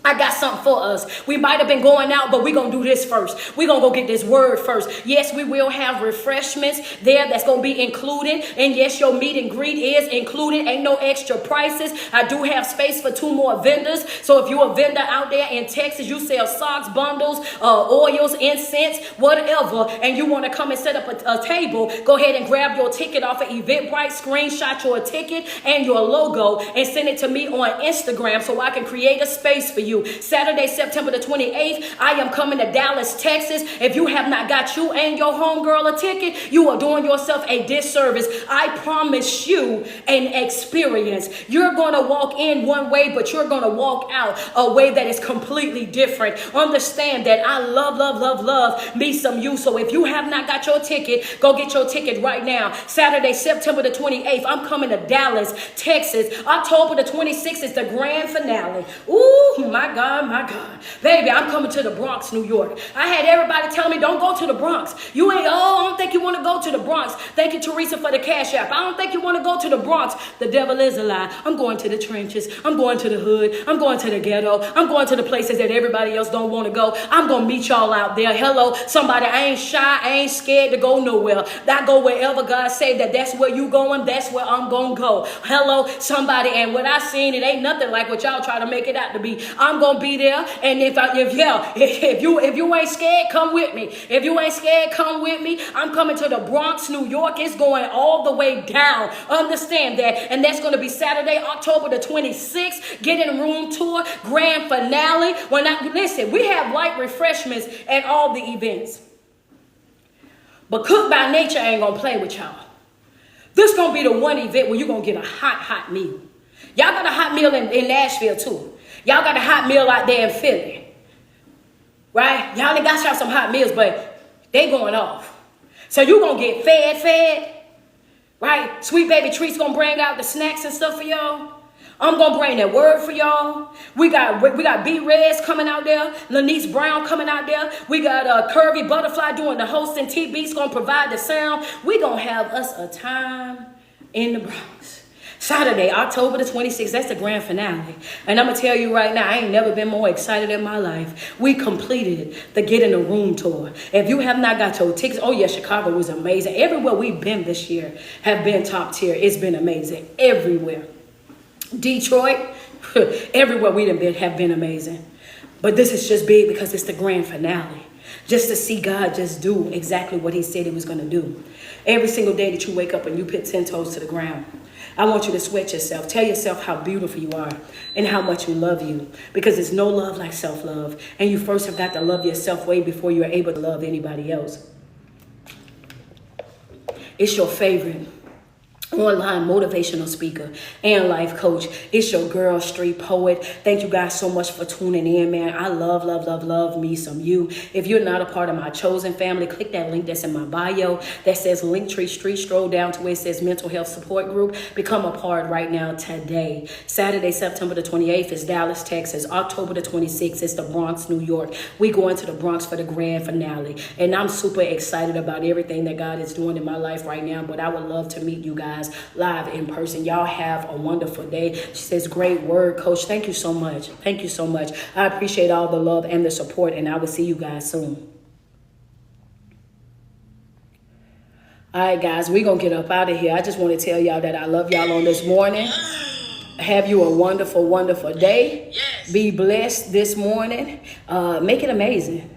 [SPEAKER 1] I got something for us. We might have been going out, but we're going to do this first. We're going to go get this word first. Yes, we will have refreshments there that's going to be included. And yes, your meet and greet is included. Ain't no extra prices. I do have space for 2 more vendors. So if you're a vendor out there in Texas, you sell socks, bundles, oils, incense, whatever, and you want to come and set up a table, go ahead and grab your ticket off of Eventbrite, screenshot your ticket and your logo, and send it to me on Instagram so I can create a space for you. Saturday, September the 28th, I am coming to Dallas, Texas. If you have not got you and your homegirl a ticket, you are doing yourself a disservice. I promise you an experience. You're going to walk in one way, but you're going to walk out a way that is completely different. Understand that I love me some you. So if you have not got your ticket, go get your ticket right now. Saturday, September the 28th, I'm coming to Dallas, Texas. October the 26th is the grand finale. Ooh, my God. Baby, I'm coming to the Bronx, New York. I had everybody telling me, don't go to the Bronx. I don't think you want to go to the Bronx. Thank you, Teresa, for the Cash App. I don't think you want to go to the Bronx. The devil is a lie. I'm going to the trenches. I'm going to the hood. I'm going to the ghetto. I'm going to the places that everybody else don't want to go. I'm going to meet y'all out there. Hello, somebody. I ain't shy. I ain't scared to go nowhere. I go wherever God say that's where you going. That's where I'm going to go. Hello, somebody. And what I seen, it ain't nothing like what y'all try to make it out to be. I'm going to be there. And if you ain't scared, come with me. If you ain't scared, come with me. I'm coming to the Bronx, New York. It's going all the way down. Understand that. And that's going to be Saturday, October the 26th. Get in room tour, grand finale. Listen, we have light refreshments at all the events. But Cook by Nature ain't going to play with y'all. This going to be the one event where you're going to get a hot meal. Y'all got a hot meal in Nashville too. Y'all got a hot meal out there in Philly. Right? Y'all done got y'all some hot meals, but they going off. So you going to get fed. Right? Sweet Baby Treats going to bring out the snacks and stuff for y'all. I'm going to bring that word for y'all. We got B-Reds coming out there. Lanice Brown coming out there. We got Curvy Butterfly doing the hosting. T-Beat's going to provide the sound. We going to have us a time in the Bronx. Saturday, October the 26th, that's the grand finale. And I'm going to tell you right now, I ain't never been more excited in my life. We completed the Get in the Room tour. If you have not got your tickets, oh yeah, Chicago was amazing. Everywhere we've been this year have been top tier. It's been amazing. Everywhere. Detroit, everywhere we done been have been amazing. But this is just big because it's the grand finale. Just to see God just do exactly what he said he was going to do. Every single day that you wake up and you put 10 toes to the ground, I want you to sweat yourself. Tell yourself how beautiful you are and how much you love you. Because there's no love like self-love. And you first have got to love yourself way before you're able to love anybody else. It's your favorite online motivational speaker and life coach. It's your girl, Street Poet. Thank you guys so much for tuning in, man. I love me some you. If you're not a part of my chosen family, click that link that's in my bio that says Linktree Street. Stroll down to where it says Mental Health Support Group. Become a part right now today. Saturday, September the 28th is Dallas, Texas. October the 26th is the Bronx, New York. We going to the Bronx for the grand finale. And I'm super excited about everything that God is doing in my life right now. But I would love to meet you guys live in person. Y'all have a wonderful day. She says, great word, coach. Thank you so much. Thank you so much. I appreciate all the love and the support, and I will see you guys soon. All right, guys, we're going to get up out of here. I just want to tell y'all that I love y'all on this morning. Have you a wonderful, wonderful day. Be blessed this morning. Make it amazing.